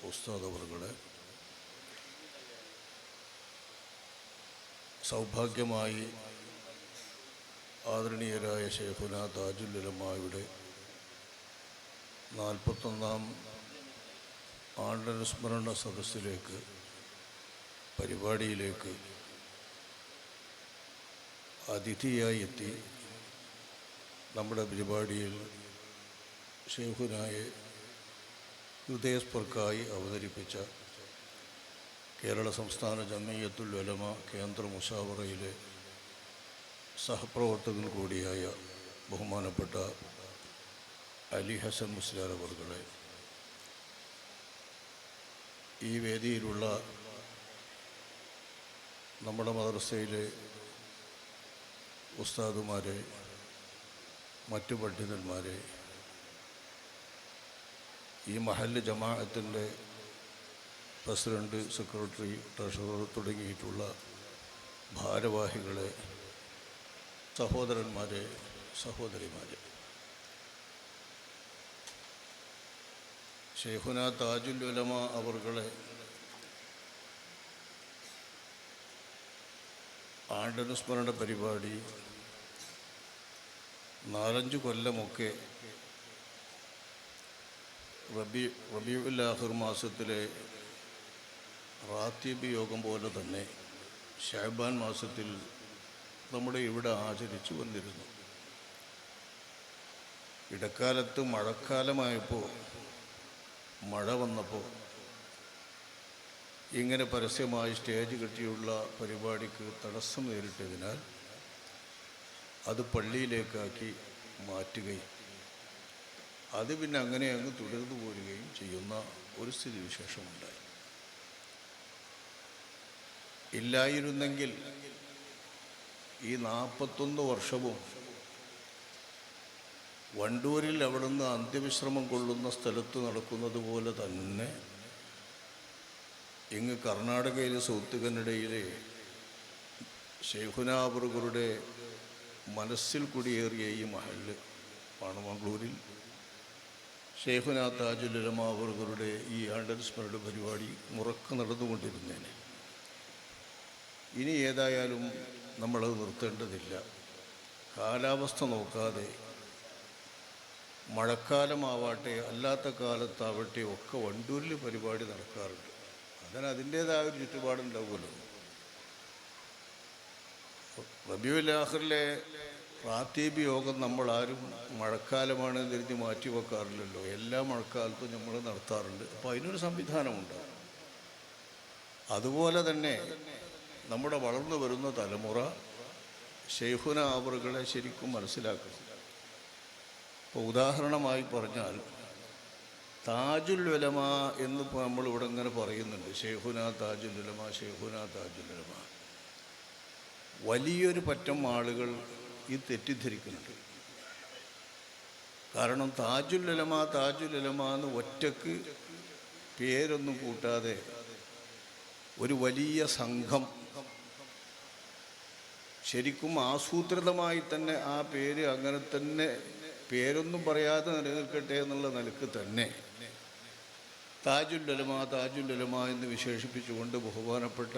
ഉസ്താദ് അവറുകളെ, സൗഭാഗ്യമായി ആദരണീയരായ ശൈഖുന താജുൽ ഉലമായുടെ 41ാം ആണ്ടനുസ്മരണ സദസ്സിലേക്ക്, പരിപാടിയിലേക്ക് അതിഥിയായി എത്തി നമ്മുടെ പരിപാടിയിൽ ശൈഖുനായെ ഹൃദയസ്പർക്കായി അവതരിപ്പിച്ച കേരള സംസ്ഥാന ജംഇയ്യത്തുൽ ഉലമ കേന്ദ്ര മുശാവറയിലെ സഹപ്രവർത്തകൻ കൂടിയായ ബഹുമാനപ്പെട്ട അലി ഹസൻ മുസ്ലിയാർ അവർകളെ, ഈ വേദിയിലുള്ള നമ്മുടെ മദ്രസയിലെ ഉസ്താദുമാരെ, മറ്റു പണ്ഡിതന്മാരെ, ഈ മഹല്ല് ജമാഅത്തിൻ്റെ പ്രസിഡന്റ്, സെക്രട്ടറി, ട്രഷറർ തുടങ്ങിയിട്ടുള്ള ഭാരവാഹികളെ, സഹോദരന്മാരെ, സഹോദരിമാരെ, ശൈഖുന താജുൽ ഉലമ അവർകളെ ആണ്ടനുസ്മരണ പരിപാടി 4-5 കൊല്ലമൊക്കെ റബീഉൽ ആഖിർ മാസത്തിലെ റാത്തീബ് യോഗം പോലെ തന്നെ ശഅബാൻ മാസത്തിൽ നമ്മുടെ ഇവിടെ ആചരിച്ചു വന്നിരുന്നു. ഇടക്കാലത്ത് മഴക്കാലമായപ്പോൾ, മഴ വന്നപ്പോൾ ഇങ്ങനെ പരസ്യമായി സ്റ്റേജ് കെട്ടിയുള്ള പരിപാടിക്ക് തടസ്സം നേരിട്ടതിനാൽ അത് പള്ളിയിലേക്കാക്കി മാറ്റുകയും അത് പിന്നെ അങ്ങനെ അങ്ങ് തുടർന്നു പോരുകയും ചെയ്യുന്ന ഒരു സ്ഥിതിവിശേഷമുണ്ടായി. ഇല്ലായിരുന്നെങ്കിൽ ഈ 41 വർഷവും വണ്ടൂരിൽ അവിടുന്ന് അന്ത്യവിശ്രമം കൊള്ളുന്ന സ്ഥലത്ത് നടക്കുന്നത് പോലെ തന്നെ ഇങ്ങ് കർണാടകയിലെ സൗത്ത് കന്നഡയിലെ ശൈഖുന അവറുകളുടെ മനസ്സിൽ കുടിയേറിയ ഈ മഹല്ല് പാണമംഗ്ലൂരിൽ ശൈഖുന താജുൽ ഉലമ അവറുകളുടെ ഈ ആണ്ടനുസ്മരണ പരിപാടി മുറക്ക് നടന്നുകൊണ്ടിരുന്നേനെ. ഇനി ഏതായാലും നമ്മളത് നിർത്തേണ്ടതില്ല. കാലാവസ്ഥ നോക്കാതെ, മഴക്കാലമാവട്ടെ അല്ലാത്ത കാലത്താവട്ടെ ഒക്കെ വണ്ടൂരിൽ പരിപാടി നടക്കാറുണ്ട്. അതിൻ്റേതായ ഒരു ചുറ്റുപാടുണ്ടാവുമല്ലോ. റബീഉൽ ആഖിറിലെ റാത്തീബ് യോഗം നമ്മളാരും മഴക്കാലമാണെന്ന് കരുതി മാറ്റി വെക്കാറില്ലല്ലോ. എല്ലാ മഴക്കാലത്തും നമ്മൾ നടത്താറുണ്ട്. അപ്പോൾ അതിനൊരു സംവിധാനമുണ്ടാകും. അതുപോലെ തന്നെ നമ്മുടെ വളർന്നു വരുന്ന തലമുറ ശൈഖുന അവറുകളെ ശരിക്കും മനസ്സിലാക്കണം. ഇപ്പോൾ ഉദാഹരണമായി പറഞ്ഞാൽ താജുൽ ഉലമ എന്നിപ്പോൾ നമ്മളിവിടെ ഇങ്ങനെ പറയുന്നുണ്ട്, ശൈഖുന താജുൽ ഉലമ, ശൈഖുന താജുൽ ഉലമ. വലിയൊരു പറ്റം ആളുകൾ ഇത് തെറ്റിദ്ധരിക്കുന്നുണ്ട്. കാരണം താജുൽ ഉലമ, താജുൽ ഉലമ എന്ന് ഒറ്റക്ക് പേരൊന്നും കൂട്ടാതെ ഒരു വലിയ സംഘം ശരിക്കും ആസൂത്രിതമായി തന്നെ ആ പേര് അങ്ങനെ തന്നെ പേരൊന്നും പറയാതെ നിലനിൽക്കട്ടെ എന്നുള്ള നിലക്ക് തന്നെ താജുൽ ഉലമ, താജുൽ ഉലമ എന്ന് വിശേഷിപ്പിച്ചുകൊണ്ട് ബഹുമാനപ്പെട്ട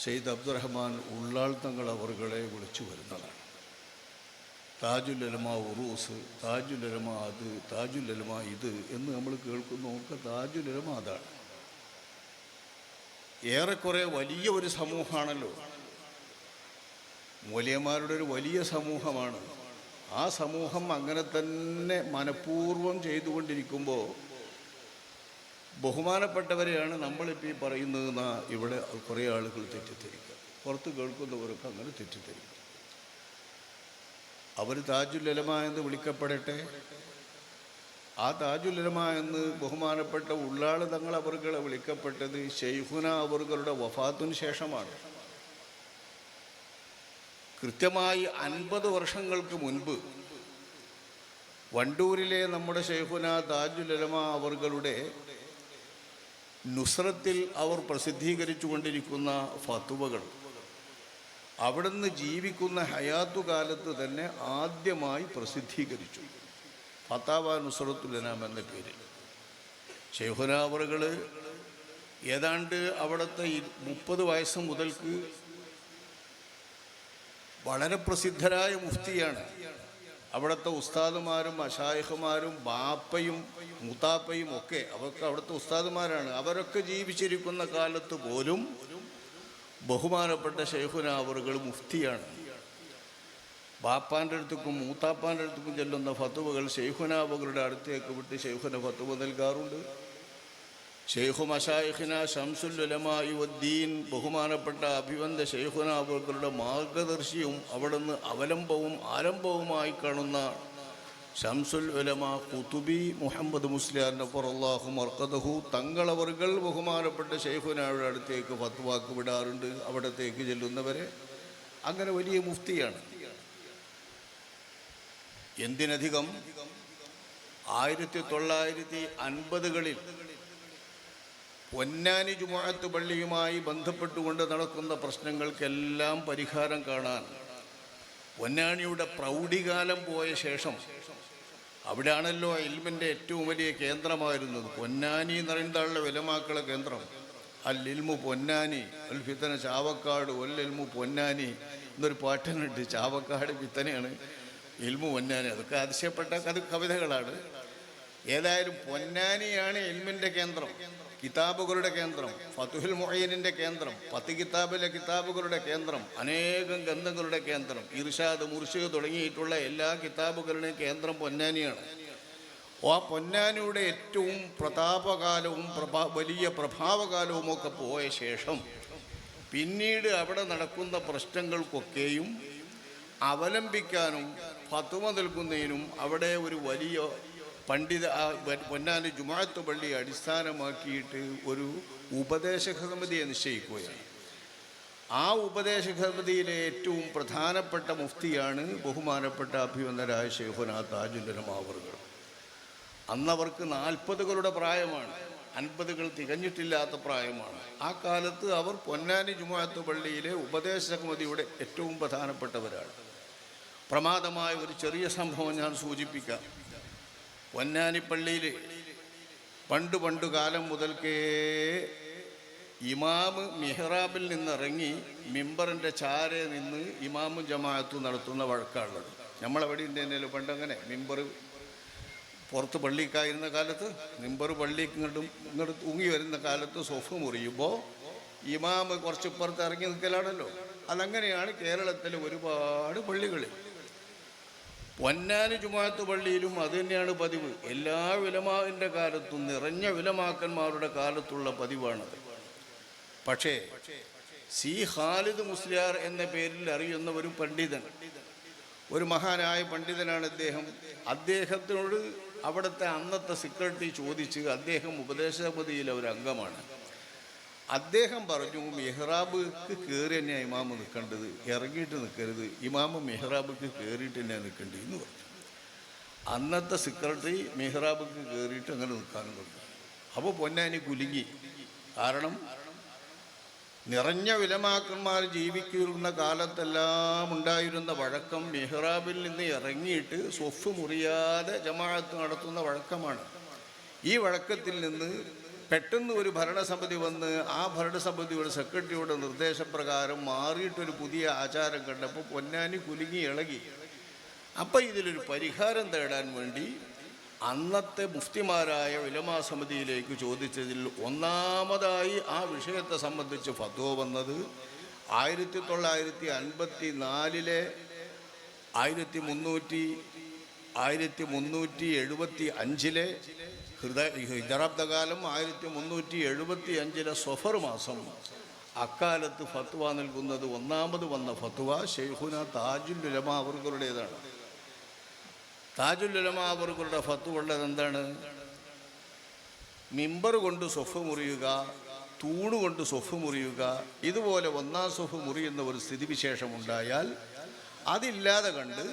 സയ്യിദ് അബ്ദുറഹ്മാൻ ഉള്ളാൾ തങ്ങൾ അവറുകളെ വിളിച്ചു വരുന്നതാണ്. താജുൽ ഉലമ ഉറൂസ്, താജുൽ ഉലമ അത്, താജുൽ ഉലമ ഇത് എന്ന് നമ്മൾ കേൾക്കുന്നതൊക്കെ താജുൽ ഉലമ അതാണ്. ഏറെക്കുറെ വലിയ ഒരു സമൂഹമാണല്ലോ, മൗലവിമാരുടെ ഒരു വലിയ സമൂഹമാണ്. ആ സമൂഹം അങ്ങനെ തന്നെ മനഃപൂർവ്വം ചെയ്തുകൊണ്ടിരിക്കുമ്പോൾ ബഹുമാനപ്പെട്ടവരെയാണ് നമ്മളിപ്പോൾ ഈ പറയുന്നതെന്ന് ഇവിടെ കുറേ ആളുകൾ തെറ്റിദ്ധരിക്കുക. പുറത്ത് കേൾക്കുന്നവരൊക്കെ അങ്ങനെ തെറ്റിദ്ധരിക്കും. അവർ താജുൽ ഉലമ എന്ന് വിളിക്കപ്പെടട്ടെ. ആ താജുൽ ഉലമ എന്ന് ബഹുമാനപ്പെട്ട ഉള്ളാൾ തങ്ങൾ അവറുകളെ വിളിക്കപ്പെട്ടത് ശൈഖുന അവറുകളുടെ വഫാത്തിന് ശേഷമാണ്. കൃത്യമായി 50 വർഷങ്ങൾക്ക് മുൻപ് വണ്ടൂരിലെ നമ്മുടെ ശൈഖുന താജുൽ ഉലമ അവറുകളുടെ നുസ്രത്തിൽ അവർ പ്രസിദ്ധീകരിച്ചു കൊണ്ടിരിക്കുന്ന ഫത്വകൾ അവിടുന്ന് ജീവിക്കുന്ന ഹയാത്തുകാലത്ത് തന്നെ ആദ്യമായി പ്രസിദ്ധീകരിച്ചു. ഫത്താവ നുസ്രത്തുൽ അനാം എന്ന പേരിൽ. ശൈഖുനാ അവറുകൾ ഏതാണ്ട് അവിടുത്തെ 30 വയസ്സ് മുതൽക്ക് വളരെ പ്രസിദ്ധരായ മുഫ്തിയാണ്. അവിടുത്തെ ഉസ്താദുമാരും മശായിഖുമാരും ബാപ്പയും മുത്താപ്പയും ഒക്കെ അവർക്ക് അവിടുത്തെ ഉസ്താദുമാരാണ്. അവരൊക്കെ ജീവിച്ചിരിക്കുന്ന കാലത്ത് പോലും ബഹുമാനപ്പെട്ട ശൈഖുനാ അവറുകൾ മുഫ്തിയാണ്. ബാപ്പാൻ്റെ അടുത്തേക്കും മൂത്താപ്പാൻ്റെ അടുത്തേക്കും ചെല്ലുന്ന ഫത്വകൾ ശൈഖുനാ അവറുകളുടെ അടുത്തേക്ക് വിട്ട് ശൈഖുന ഫത്വ നൽകാറുണ്ട്. ശൈഖു മശായിഖിന ശംസുൽ ഉലമാഇ വദ്ദീൻ ബഹുമാനപ്പെട്ട അഭിവന്ദ ശൈഖുനാ അവറുകളുടെ മാർഗദർശിയും അവിടുന്ന് അവലംബവും ആലംബവുമായി കാണുന്ന ശംസുൽ ഉലമാ ഖുതുബി മുഹമ്മദ് മുസ്ലിയാർ നഫറല്ലാഹു മർഖദഹു തങ്ങളവറുകൾ ബഹുമാനപ്പെട്ട ശൈഖുനായുടെ അടുത്തേക്ക് ഫത്വാക്ക് വിടാറുണ്ട്, അവിടത്തേക്ക് ചെല്ലുന്നവരെ. അങ്ങനെ വലിയ മുഫ്തിയാണ്. എന്തിനധികം 1950കളിൽ പൊന്നാനി ജുമുഅത്ത് പള്ളിയുമായി ബന്ധപ്പെട്ടുകൊണ്ട് നടക്കുന്ന പ്രശ്നങ്ങൾക്കെല്ലാം പരിഹാരം കാണാൻ പൊന്നാനിയുടെ പ്രൗഢികാലം പോയ ശേഷം, അവിടെയാണല്ലോ ഇൽമിൻ്റെ ഏറ്റവും വലിയ കേന്ദ്രമായിരുന്നത്. പൊന്നാനി എന്ന് പറയുന്നതാളുടെ വിലമാക്കളെ കേന്ദ്രം. അൽ ഇൽമു പൊന്നാനി അൽ ഫിത്തന ചാവക്കാട് ഒൽ ഇൽമു പൊന്നാനി എന്നൊരു പാട്ടിനുണ്ട്. ചാവക്കാട് ഫിത്തനയാണ്, ഇൽമു പൊന്നാനി. അതൊക്കെ അതിശയപ്പെട്ട കവിതകളാണ്. ഏതായാലും പൊന്നാനിയാണ് ഇൽമിൻ്റെ കേന്ദ്രം, കിതാബുകളുടെ കേന്ദ്രം, ഫതുഹുൽ മുഈനിൻ്റെ കേന്ദ്രം, 10 കിതാബിലെ കിതാബുകളുടെ കേന്ദ്രം, അനേകം ഗ്രന്ഥങ്ങളുടെ കേന്ദ്രം, ഇർഷാദ് മുർഷിദ് തുടങ്ങിയിട്ടുള്ള എല്ലാ കിതാബുകളുടെയും കേന്ദ്രം പൊന്നാനിയാണ്. ആ പൊന്നാനിയുടെ ഏറ്റവും പ്രതാപകാലവും വലിയ പ്രഭാവകാലവും ഒക്കെ പോയ ശേഷം പിന്നീട് അവിടെ നടക്കുന്ന പ്രശ്നങ്ങൾക്കൊക്കെയും അവലംബിക്കാനും ഫത്വ നൽകുന്നതിനും അവിടെ ഒരു വലിയ പണ്ഡിത പൊന്നാനി ജുമുഅത്ത് പള്ളി അടിസ്ഥാനമാക്കിയിട്ട് ഒരു ഉപദേശക സമിതിയെ നിശ്ചയിക്കുകയാണ്. ആ ഉപദേശക സമിതിയിലെ ഏറ്റവും പ്രധാനപ്പെട്ട മുഫ്തിയാണ് ബഹുമാനപ്പെട്ട അഭിവന്ദനായ ശൈഖുനാ താജുൽ ഉലമാ അവറുകൾ. അന്നവർക്ക് 40കളുടെ പ്രായമാണ്, 50കൾ തികഞ്ഞിട്ടില്ലാത്ത പ്രായമാണ്. ആ കാലത്ത് അവർ പൊന്നാനി ജുമുഅത്ത് പള്ളിയിലെ ഉപദേശക സമിതിയുടെ ഏറ്റവും പ്രധാനപ്പെട്ടവരാണ്. പ്രമാദമായ ഒരു ചെറിയ സംഭവം ഞാൻ സൂചിപ്പിക്കാം. പൊന്നാനി പള്ളിയിൽ പണ്ട് കാലം മുതൽക്കേ ഇമാമ് മിഹ്റാബിൽ നിന്നിറങ്ങി മിമ്പറിൻ്റെ ചാരെ നിന്ന് ഇമാമും ജമാഅത്തും നടത്തുന്ന വഴക്കാണുള്ളത്. നമ്മളെവിടെ ഉണ്ടെന്നല്ലോ പണ്ടങ്ങനെ മിമ്പർ പുറത്ത് പള്ളിക്കായിരുന്ന കാലത്ത് മിമ്പർ പള്ളിക്ക് ഇങ്ങോട്ട് തൂങ്ങി വരുന്ന കാലത്ത് സൊഫ് മുറിയുമ്പോൾ ഇമാമ് കുറച്ച് ഇപ്പുറത്ത് ഇറങ്ങി നിൽക്കലാണല്ലോ. അതങ്ങനെയാണ് കേരളത്തിലെ ഒരുപാട് പള്ളികളിൽ. പൊന്നാനി ജുമുഅത്ത് പള്ളിയിലും അത് തന്നെയാണ് പതിവ്. എല്ലാ ഉലമാഇൻ്റെ കാലത്തും നിറഞ്ഞ ഉലമാക്കന്മാരുടെ കാലത്തുള്ള പതിവാണത്. പക്ഷേ സി ഖാലിദ് മുസ്ലിയാർ എന്ന പേരിൽ അറിയുന്ന ഒരു പണ്ഡിതൻ, ഒരു മഹാനായ പണ്ഡിതനാണ് അദ്ദേഹം. അദ്ദേഹത്തിനോട് അവിടുത്തെ അന്നത്തെ സെക്രട്ടറി ചോദിച്ച്, അദ്ദേഹം ഉപദേശസമിതിയിലെ ഒരു അംഗമാണ്. അദ്ദേഹം പറഞ്ഞു, മിഹ്റാബിക്ക് കയറി തന്നെയാണ് ഇമാമ് നിൽക്കേണ്ടത്, ഇറങ്ങിയിട്ട് നിൽക്കരുത്, ഇമാമ് മിഹ്റാബിക്ക് കയറിയിട്ട് തന്നെയാണ് നിൽക്കേണ്ടത് എന്ന് പറഞ്ഞു. അന്നത്തെ സെക്രട്ടറി മിഹ്റാബിക്ക് കയറിയിട്ട് അങ്ങനെ നിൽക്കാനും പറഞ്ഞു. അപ്പോൾ പൊന്നാനി കുലുങ്ങി. കാരണം നിറഞ്ഞ ഉലമാക്കന്മാർ ജീവിക്കുന്ന കാലത്തെല്ലാം ഉണ്ടായിരുന്ന വഴക്കം മിഹ്റാബിൽ നിന്ന് ഇറങ്ങിയിട്ട് സ്വഫ് മുറിയാതെ ജമാഅത്ത് നടത്തുന്ന വഴക്കമാണ്. ഈ വഴക്കത്തിൽ നിന്ന് പെട്ടെന്ന് ഒരു ഭരണസമിതി വന്ന് ആ ഭരണസമിതിയുടെ സെക്രട്ടറിയുടെ നിർദ്ദേശപ്രകാരം മാറിയിട്ടൊരു പുതിയ ആചാരം കണ്ടപ്പോൾ പൊന്നാനി കുലുങ്ങി ഇളകി. അപ്പം ഇതിലൊരു പരിഹാരം തേടാൻ വേണ്ടി അന്നത്തെ മുഫ്തിമാരായ ഉലമാ സമിതിയിലേക്ക് ചോദിച്ചതിൽ ഒന്നാമതായി ആ വിഷയത്തെ സംബന്ധിച്ച് ഫത്വ വന്നത് 1954 1375 ഹിജറാബ്ദകാലം 1375 സഫർ മാസം. അക്കാലത്ത് ഫത്വ നൽകുന്നത് ഒന്നാമത് വന്ന ഫത്വ ശൈഖുനാ താജുൽ ഉലമാ അവറുകളുടേതാണ്. താജുൽ ഉലമാ അവറുകളുടെ ഫത്വ ഉള്ളത് എന്താണ്? മിമ്പർ കൊണ്ട് സ്വഫ് മുറിയുക, തൂണ് കൊണ്ട് സ്വഫ് മുറിയുക, ഇതുപോലെ ഒന്നാം സ്വഫ് മുറിയുന്ന ഒരു സ്ഥിതിവിശേഷമുണ്ടായാൽ അതില്ലാതെ കണ്ട്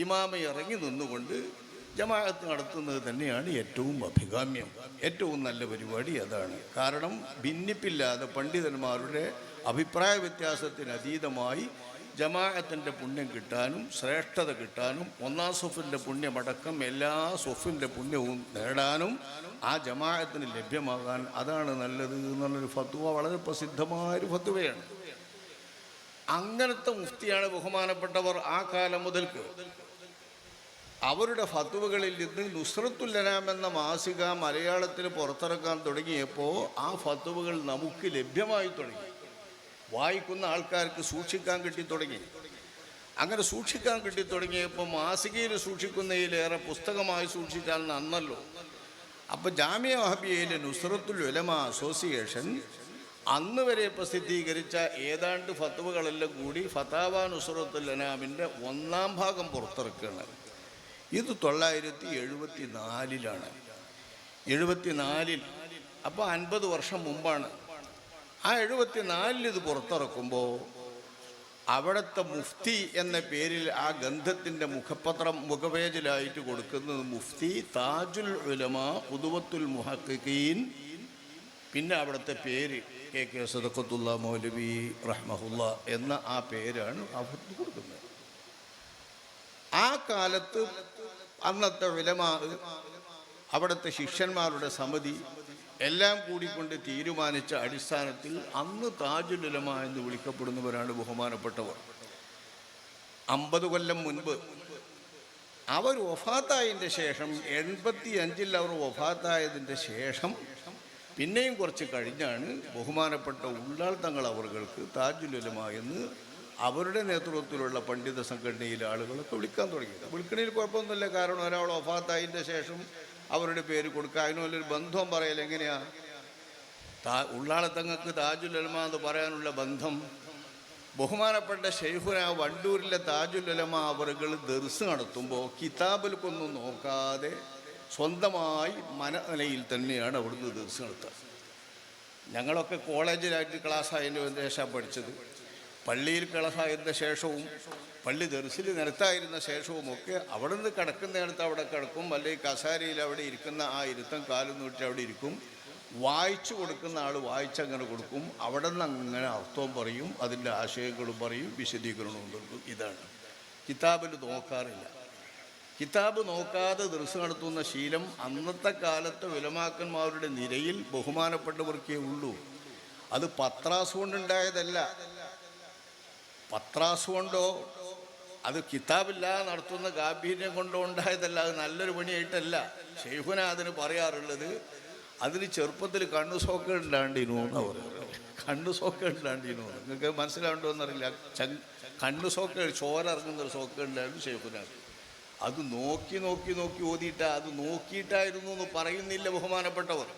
ഇമാമ ഇറങ്ങി നിന്നുകൊണ്ട് ജമാഅത്ത് നടത്തുന്നത് തന്നെയാണ് ഏറ്റവും അഭികാമ്യം, ഏറ്റവും നല്ല പരിപാടി അതാണ്. കാരണം ഭിന്നിപ്പില്ലാതെ പണ്ഡിതന്മാരുടെ അഭിപ്രായ വ്യത്യാസത്തിന് അതീതമായി ജമാഅത്തിൻ്റെ പുണ്യം കിട്ടാനും ശ്രേഷ്ഠത കിട്ടാനും ഒന്നാം സൊഫിൻ്റെ പുണ്യമടക്കം എല്ലാ സൊഫിൻ്റെ പുണ്യവും നേടാനും ആ ജമാഅത്തിന് ലഭ്യമാകാൻ അതാണ് നല്ലത് എന്നുള്ളൊരു ഫത്വ വളരെ പ്രസിദ്ധമായൊരു ഫത്വയാണ്. അങ്ങനത്തെ മുഫ്തിയാണ് ബഹുമാനപ്പെട്ടവർ ആ കാലം മുതൽക്ക്. അവരുടെ ഫത്വകളിൽ നിന്ന് നുസ്രത്തുൽ അനാം എന്ന മാസിക മലയാളത്തിൽ പുറത്തിറക്കാൻ തുടങ്ങിയപ്പോൾ ആ ഫത്വകൾ നമുക്ക് ലഭ്യമായി തുടങ്ങി. വായിക്കുന്ന ആൾക്കാർക്ക് സൂക്ഷിക്കാൻ കിട്ടിത്തുടങ്ങി. അങ്ങനെ സൂക്ഷിക്കാൻ കിട്ടിത്തുടങ്ങിയപ്പോൾ മാസികയിൽ സൂക്ഷിക്കുന്നതിലേറെ പുസ്തകമായി സൂക്ഷിച്ചാൽ നന്നല്ലോ. അപ്പോൾ ജാമിയ വഹബിയയിലെ നുസ്രത്തുൽ ഉലമ അസോസിയേഷൻ അന്ന് വരെ പ്രസിദ്ധീകരിച്ച ഏതാണ്ട് ഫത്വകളെല്ലാം കൂടി ഫതാവ നുസ്രത്തുൽ അനാമിൻ്റെ 1-ാം ഭാഗം പുറത്തിറക്കുകയാണ്. ഇത് 974 74 അപ്പോൾ 50 വർഷം മുമ്പാണ്. ആ 74 ഇത് പുറത്തിറക്കുമ്പോൾ അവിടുത്തെ മുഫ്തി എന്ന പേരിൽ ആ ഗ്രന്ഥത്തിൻ്റെ മുഖപേജിലായിട്ട് കൊടുക്കുന്നത് മുഫ്തി താജുൽ ഉലമ ഖുദ്വത്തുൽ മുഹഖിഖീൻ. പിന്നെ അവിടുത്തെ പേര് KK സദഖത്തുള്ള മൗലവി റഹ്മഹുല്ല എന്ന ആ പേരാണ് അവർക്ക് കൊടുക്കുന്നത്. ആ കാലത്ത് അന്നത്തെ ഉലമാ, അവിടുത്തെ ശിഷ്യന്മാരുടെ സമിതി എല്ലാം കൂടിക്കൊണ്ട് തീരുമാനിച്ച അടിസ്ഥാനത്തിൽ അന്ന് താജുൽ ഉലമ എന്ന് വിളിക്കപ്പെടുന്നവരാണ് ബഹുമാനപ്പെട്ടവർ. 50 കൊല്ലം മുൻപ് അവർ വഫാത്തായതിൻ്റെ ശേഷം 85 അവർ വഫാത്തായതിൻ്റെ ശേഷം പിന്നെയും കുറച്ച് കഴിഞ്ഞാണ് ബഹുമാനപ്പെട്ട ഉള്ളാൾ തങ്ങൾ അവർക്ക് താജുൽ ഉലമ എന്ന് അവരുടെ നേതൃത്വത്തിലുള്ള പണ്ഡിത സംഘടനയിലെ ആളുകളൊക്കെ വിളിക്കാൻ തുടങ്ങിയത്. വിളിക്കണതിൽ കുഴപ്പമൊന്നുമില്ല. കാരണം ഒരാൾ വഫാത്തായതിൻ്റെ ശേഷം അവരുടെ പേര് കൊടുക്കുക, അതിനുള്ളൊരു ബന്ധം പറയൽ എങ്ങനെയാണ്? ഉള്ളാളത്തങ്ങൾക്ക് താജുൽ ഉലമ എന്ന് പറയാനുള്ള ബന്ധം ബഹുമാനപ്പെട്ട ശൈഖുന വണ്ടൂരിലെ താജുൽ ഉലമ അവറുകൾ ദർസ് നടത്തുമ്പോൾ കിതാബിൽക്കൊന്നും നോക്കാതെ സ്വന്തമായി മനനിലയിൽ തന്നെയാണ് അവിടുന്ന് ദർസ് നടത്തുക. ഞങ്ങളൊക്കെ കോളേജിലായിട്ട് ക്ലാസ്സായതിൻ്റെ ശേഷം പഠിച്ചത്. പള്ളിയിൽ ക്ലാസ്സായതിൻ്റെ ശേഷവും പള്ളി ദർസിൽ നിരത്തായിരുന്ന ശേഷവുമൊക്കെ അവിടെ നിന്ന് കിടക്കുന്നിടത്ത് അവിടെ കിടക്കും, അല്ലെങ്കിൽ കസാരയിൽ അവിടെ ഇരിക്കുന്ന ആ ഇരുത്തം കാലും നീട്ടി അവിടെ ഇരിക്കും. വായിച്ചു കൊടുക്കുന്ന ആൾ വായിച്ചങ്ങനെ കൊടുക്കും. അവിടെ നിന്ന് അങ്ങനെ അർത്ഥവും പറയും, അതിൻ്റെ ആശയങ്ങളും പറയും, വിശദീകരണവും കൊടുക്കും. ഇതാണ്. കിതാബിൽ നോക്കാറില്ല. കിതാബ് നോക്കാതെ ദർസ് നടത്തുന്ന ശീലം അന്നത്തെ കാലത്തെ ഉലമാക്കന്മാരുടെ നിരയിൽ ബഹുമാനപ്പെട്ടവർക്കേ ഉള്ളൂ. അത് പത്രാസ് കൊണ്ടുണ്ടായതല്ല. പത്രാസ് കൊണ്ടോ അത് കിതാബില്ലാതെ നടത്തുന്ന ഗാംഭീര്യം കൊണ്ടോ ഉണ്ടായതല്ല. അത് നല്ലൊരു പണിയായിട്ടല്ല. ശൈഖുന അതിന് പറയാറുള്ളത്, അതിന് ചെറുപ്പത്തിൽ കണ്ണു സോക്കേണ്ടാണ്ടിനു എന്ന് പറയുന്നത്. കണ്ണു സോക്കേണ്ടാണ്ടിനു നിങ്ങൾക്ക് മനസ്സിലാവുണ്ടോ എന്നറിയില്ല. കണ്ണു സോക്ക ചോര ഇറങ്ങുന്നൊരു സോക്കേണ്ടായിരുന്നു ശൈഖുന. അത് നോക്കി നോക്കി നോക്കി ഓതിയിട്ടാ, അത് നോക്കിയിട്ടായിരുന്നു എന്ന് പറയുന്നില്ല ബഹുമാനപ്പെട്ടവർ.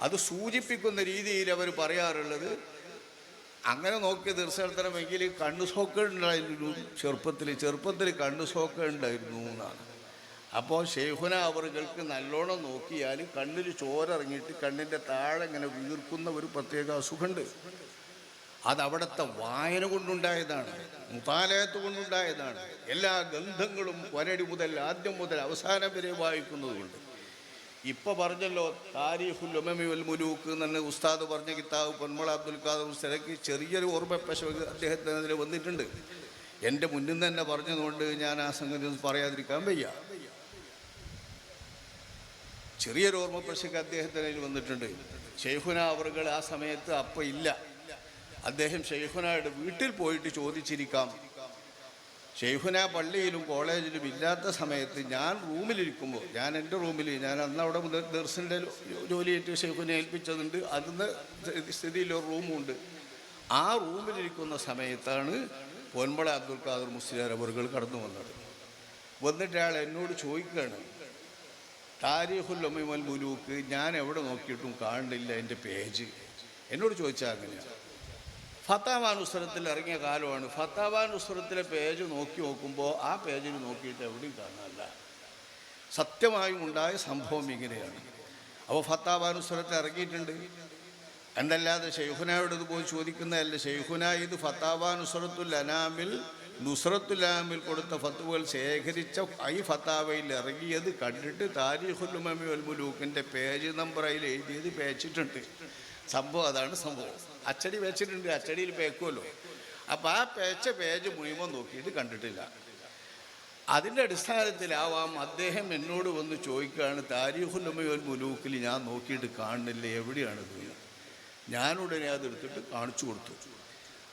അത് സൂചിപ്പിക്കുന്ന രീതിയിൽ അവർ പറയാറുള്ളത്, അങ്ങനെ നോക്കി ദർശനത്തരമെങ്കിൽ കണ്ണു സോക്കേണ്ടായിരുന്നു ചെറുപ്പത്തിൽ കണ്ണു സോക്കേണ്ടായിരുന്നു എന്നാണ്. അപ്പോൾ ശൈഖുന അവർക്ക് നല്ലോണം നോക്കിയാൽ കണ്ണിൽ ചോര ഇറങ്ങിയിട്ട് കണ്ണിൻ്റെ താഴെ ഇങ്ങനെ വീർക്കുന്ന ഒരു പ്രത്യേക അസുഖമുണ്ട്. അതവിടുത്തെ വായന കൊണ്ടുണ്ടായതാണ്, മുതാലയത്ത് കൊണ്ടുണ്ടായതാണ്. എല്ലാ ഗ്രന്ഥങ്ങളും ഒരടി മുതൽ ആദ്യം മുതൽ അവസാനം വരെ വായിക്കുന്നതുകൊണ്ട്. ഇപ്പോൾ പറഞ്ഞല്ലോ താരീഖുൽ ഉമമി വൽ മുലൂക്ക് എന്ന് ഉസ്താദ് പറഞ്ഞ കിതാബ് പൊന്മള അബ്ദുൽ ഖാദർ ഉസ്താദിക്ക് ചെറിയൊരു ഓർമ്മപ്പശ അദ്ദേഹത്തിന് അതിൽ വന്നിട്ടുണ്ട്. എൻ്റെ മുന്നിൽ തന്നെ പറഞ്ഞതുകൊണ്ട് ഞാൻ ആ സംഗതി പറയാതിരിക്കാൻ വയ്യ. ചെറിയൊരു ഓർമ്മപ്പശക്ക് അദ്ദേഹത്തിന് അതിൽ വന്നിട്ടുണ്ട്. ശൈഖുന അവറുകൾ ആ സമയത്ത് അപ്പം ഇല്ല. അദ്ദേഹം ശൈഖുനയുടെ വീട്ടിൽ പോയിട്ട് ചോദിച്ചിരിക്കാം. ശൈഖുന പള്ളിയിലും കോളേജിലും ഇല്ലാത്ത സമയത്ത് ഞാൻ റൂമിലിരിക്കുമ്പോൾ, ഞാൻ എൻ്റെ റൂമിൽ, ഞാൻ അന്ന് അവിടെ ദർസിൻ്റെ ജോലിയായിട്ട് ശൈഖുനെ ഏൽപ്പിച്ചതുണ്ട്. അതിന് സ്ഥിതിയിലൊരു റൂമുണ്ട്. ആ റൂമിലിരിക്കുന്ന സമയത്താണ് പൊന്മള അബ്ദുൽ ഖാദർ മുസ്ലിയാർ അവറുകൾ കടന്നു വന്നത്. വന്നിട്ട് അയാൾ എന്നോട് ചോദിക്കുകയാണ്, താരീഖുൽ ഉമമി വൽ മുലൂക്ക് ഞാൻ എവിടെ നോക്കിയിട്ടും കാണുന്നില്ല എൻ്റെ പേജ്. എന്നോട് ചോദിച്ചാൽ അങ്ങനെയാണ്. ഫത്താവ നുസ്രത്തിൽ ഇറങ്ങിയ കാലമാണ്. ഫത്താവ നുസ്രത്തിലെ പേജ് നോക്കുമ്പോൾ ആ പേജിൽ നോക്കിയിട്ട് എവിടെയും കാണാനല്ല. സത്യമായും ഉണ്ടായ സംഭവം ഇങ്ങനെയാണ്. അപ്പോൾ ഫത്താവ നുസ്രത്ത് ഇറങ്ങിയിട്ടുണ്ട് എന്നല്ലാതെ ശൈഖുനയോട് ഇത് പോയി ചോദിക്കുന്നതല്ല. ശൈഖുന ഇത് ഫത്താവ നുസ്രത്തുൽ അനാമിൽ കൊടുത്ത ഫത്വകൾ ശേഖരിച്ച ഈ ഫത്താവയിൽ ഇറങ്ങിയത് കണ്ടിട്ട് താരീഖുൽ ഉമമി വൽ മുലൂക്കിൻ്റെ പേജ് നമ്പർ അതിൽ എഴുതിയത് പേച്ചിട്ടുണ്ട്. സംഭവം അതാണ് സംഭവം. അച്ചടി വെച്ചിട്ടുണ്ട്, അച്ചടിയിൽ പേക്കുമല്ലോ. അപ്പം ആ പേജ് മുഴുവൻ നോക്കിയിട്ട് കണ്ടിട്ടില്ല. അതിൻ്റെ അടിസ്ഥാനത്തിലാവാം അദ്ദേഹം എന്നോട് വന്ന് ചോദിക്കുകയാണ്, താരീഖുൽ ഉമ്മ വൽ മുലൂക്കിൽ ഞാൻ നോക്കിയിട്ട് കാണുന്നില്ല, എവിടെയാണിത്? ഞാനുടനെ അതെടുത്തിട്ട് കാണിച്ചു കൊടുത്തു.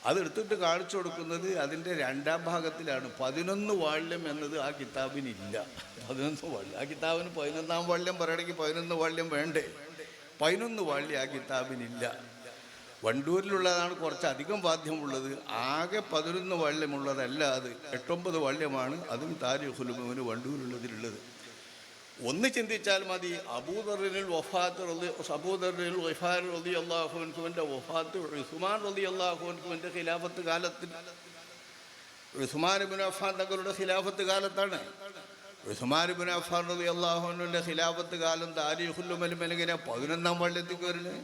അതെടുത്തിട്ട് കാണിച്ചു കൊടുക്കുന്നത് അതിൻ്റെ 2ാം ഭാഗത്തിലാണ്. 11 വാള്യം എന്നത് ആ കിതാബിനില്ല. 11 വാള്യം ആ കിതാബിന് 11ാം വാള്യം പറയണമെങ്കിൽ 11 വാള്യം വേണ്ടേ? 11 വാള്യം ആ കിതാബിനില്ല. വണ്ടൂരിലുള്ളതാണ് കുറച്ചധികം വാദ്യമുള്ളത്. ആകെ 11 വാള്യമുള്ളതല്ല, അത് 8-9 വാള്യമാണ്. അതും താരീഖുൽ ഉമ്മ വണ്ടൂരിലുള്ളതിലുള്ളത്. ഒന്ന് ചിന്തിച്ചാൽ മതി, അബൂദറിൽ വഫാത്ത് അബൂദറിൽ ഗിഫാരി റളിയല്ലാഹു അൻഹുവിൻ്റെ വഫാത്ത് ഉസ്മാൻ റളിയല്ലാഹു അൻഹുവിൻ്റെ ഖിലാഫത്ത് കാലത്തിൽ, ഉസ്മാൻ ഇബ്നു അഫ്ഫാൻ തങ്ങളുടെ ഖിലാഫത്ത് കാലത്താണ്. ഉസ്മാൻ ഇബ്നു അഫ്ഫാൻ റളിയല്ലാഹു അൻഹുവിൻ്റെ ഖിലാഫത്ത് കാലം താരീഖുൽ ഉമ്മയിൽ എങ്ങനെ 11ാം വാള്യത്തേക്ക് വരുന്നത്?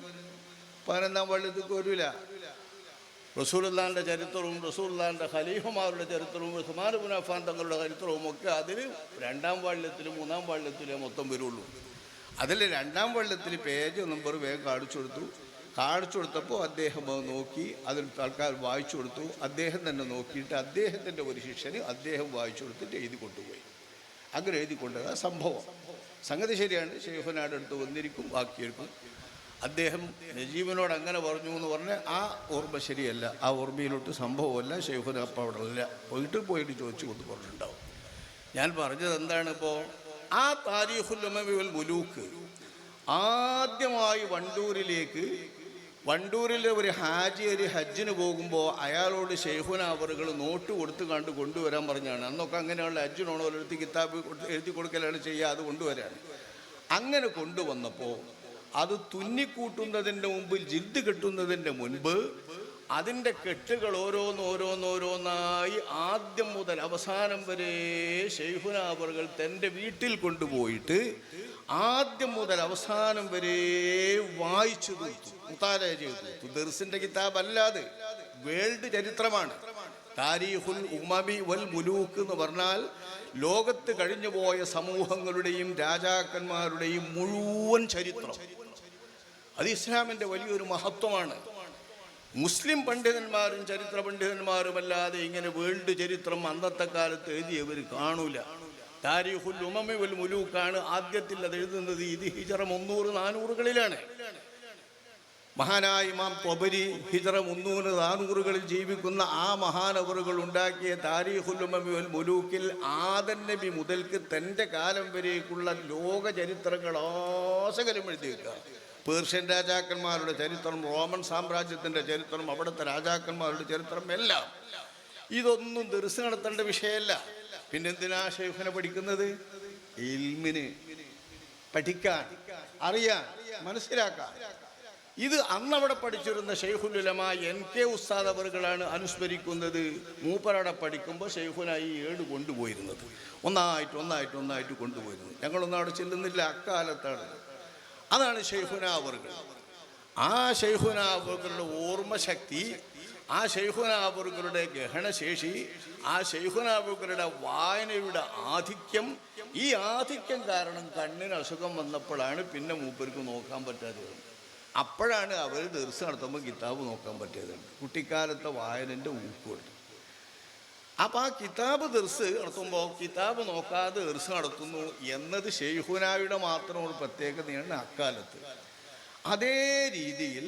11ാം വാള്യത്തേക്ക് വരില്ല. റസൂലുള്ളാഹിൻ്റെ ചരിത്രവും റസൂലുള്ളാഹിൻ്റെ ഖലീഫമാരുടെ ചരിത്രവും ഉസ്മാൻ ഇബ്നു അഫ്ഫാൻ തങ്ങളുടെ ചരിത്രവും ഒക്കെ അതിൽ 2ാം വാള്യത്തിലും 3ാം വാള്യത്തിലേ മൊത്തം വരുള്ളൂ. അതിൽ 2ാം വാള്യത്തിൽ പേജ് നമ്പർ വേഗം കാണിച്ചു കൊടുത്തപ്പോൾ അദ്ദേഹം നോക്കി, അതിൽ തൽക്കാലം വായിച്ചു കൊടുത്തു. അദ്ദേഹം തന്നെ നോക്കിയിട്ട് അദ്ദേഹത്തിൻ്റെ ഒരു ശിഷ്യന് അദ്ദേഹം വായിച്ചു കൊടുത്തിട്ട് എഴുതി കൊണ്ടുപോയി. അങ്ങനെ എഴുതി കൊണ്ടത് സംഭവം. സംഗതി ശരിയാണ്. ശൈഖുനാടെ അടുത്ത് വന്നിരിക്കും, ബാക്കിയെടുക്കും. അദ്ദേഹം നജീബിനോട് അങ്ങനെ പറഞ്ഞു എന്ന് പറഞ്ഞാൽ ആ ഓർമ്മ ശരിയല്ല, ആ ഓർമ്മയിലോട്ട് സംഭവമല്ല. ശൈഖുന അപ്പം അവിടെ അല്ല, പോയിട്ട് ചോദിച്ചു കൊണ്ട് പറഞ്ഞിട്ടുണ്ടാവും. ഞാൻ പറഞ്ഞത് എന്താണ്? ഇപ്പോൾ ആ താരീഖുൽ ഉമ്മ വൽ മുലൂക്ക് ആദ്യമായി വണ്ടൂരിലെ ഒരു ഹജ്ജിന് പോകുമ്പോൾ അയാളോട് ശൈഖുന അവറുകൾ നോട്ട് കൊടുത്ത് കൊണ്ടുവരാൻ പറഞ്ഞാണ്. അന്നൊക്കെ അങ്ങനെയുള്ള ഹജ്ജിനോണോ ഒരു കിതാബ് എഴുതി കൊടുക്കലാണ് ചെയ്യുക, അത് കൊണ്ടുവരാണ്. അങ്ങനെ കൊണ്ടുവന്നപ്പോൾ അത് തുന്നിക്കൂട്ടുന്നതിൻ്റെ മുമ്പ്, ജിൽദ് കെട്ടുന്നതിൻ്റെ മുൻപ് അതിൻ്റെ കെട്ടുകൾ ഓരോന്നോരോന്നായി ആദ്യം മുതൽ അവസാനം വരെ ശൈഖുന അവറുകൾ തൻ്റെ വീട്ടിൽ കൊണ്ടുപോയിട്ട് ആദ്യം മുതൽ അവസാനം വരെ വായിച്ചു തീർത്തു, മുതാല ചെയ്തു. ദർസിൻ്റെ കിതാബ് അല്ലാതെ വേൾഡ് ചരിത്രമാണ്. താരീഖുൽ ഉമ്മമി വൽ മുലൂക്ക് എന്ന് പറഞ്ഞാൽ ലോകത്ത് കഴിഞ്ഞുപോയ സമൂഹങ്ങളുടെയും രാജാക്കന്മാരുടെയും മുഴുവൻ ചരിത്രം. അത് ഇസ്ലാമിൻ്റെ വലിയൊരു മഹത്വമാണ്. മുസ്ലിം പണ്ഡിതന്മാരും ചരിത്ര പണ്ഡിതന്മാരുമല്ലാതെ ഇങ്ങനെ വേൾഡ് ചരിത്രം അന്നത്തെ കാലത്ത് എഴുതിയവർ കാണൂല. താരീഖുൽ ഉമ്മമി വൽ മുലൂക്കാണ് ആദ്യത്തിൽ അത് എഴുതുന്നത്. ഇത് ഹിജറ 300-400കളിലാണ്. മഹാനായ ഇമാം ത്വബരി ഹിജറ 300-400കളിൽ ജീവിക്കുന്ന ആ മഹാനവറുകൾ ഉണ്ടാക്കിയ താരീഖുൽ ഉമ്മമി വൽ മുലൂക്കിൽ ആദം നബി മുതൽക്ക് തൻ്റെ കാലം വരേക്കുള്ള ലോക ചരിത്രങ്ങൾ ആസകലം എഴുതി വെക്കുക. പേർഷ്യൻ രാജാക്കന്മാരുടെ ചരിത്രം, റോമൻ സാമ്രാജ്യത്തിൻ്റെ ചരിത്രം, അവിടുത്തെ രാജാക്കന്മാരുടെ ചരിത്രം എല്ലാം. ഇതൊന്നും ദർസ് നടത്തേണ്ട വിഷയമല്ല. പിന്നെന്തിനാ ശൈഖുന പഠിക്കുന്നത്? ഇൽമിന്, പഠിക്കാൻ, അറിയാൻ, മനസ്സിലാക്കാൻ. ഇത് അന്നവിടെ പഠിച്ചിരുന്ന ശൈഖുൽ ഉലമ NK ഉസ്താദ് അവറുകളാണ് അനുസ്മരിക്കുന്നത്. മൂപ്പരവിടെ പഠിക്കുമ്പോൾ ശൈഖുനായി 7 കൊണ്ടുപോയിരുന്നത്, ഒന്നായിട്ട് കൊണ്ടുപോയിരുന്നത്. ഞങ്ങളൊന്നും അവിടെ ചെല്ലുന്നില്ല, അക്കാലത്താണ്. അതാണ് ശൈഖുന അവറുകൾ. ആ ശൈഖുന അവറുകളുടെ ഓർമ്മശക്തി, ആ ശൈഖുന അവറുകളുടെ ഗ്രഹണശേഷി, ആ ശൈഖുന അവറുകളുടെ വായനയുടെ ആധിക്യം, ഈ ആധിക്യം കാരണം കണ്ണിന് അസുഖം വന്നപ്പോഴാണ് പിന്നെ മൂപ്പർക്ക് നോക്കാൻ പറ്റാതെ വന്നത്. അപ്പോഴാണ് അവർ ദർസ് നടത്തുമ്പോൾ കിതാബ് നോക്കാൻ പറ്റിയത്. കുട്ടിക്കാലത്തെ വായനൻ്റെ ഊക്കുണ്ട്. അപ്പോൾ ആ കിതാബ് ദർസ് നടത്തുമ്പോൾ കിതാബ് നോക്കാതെ ദർസ് നടത്തുന്നു എന്നത് ശൈഖുനായുടെ മാത്രം ഒരു പ്രത്യേകതയാണ് അക്കാലത്ത്. അതേ രീതിയിൽ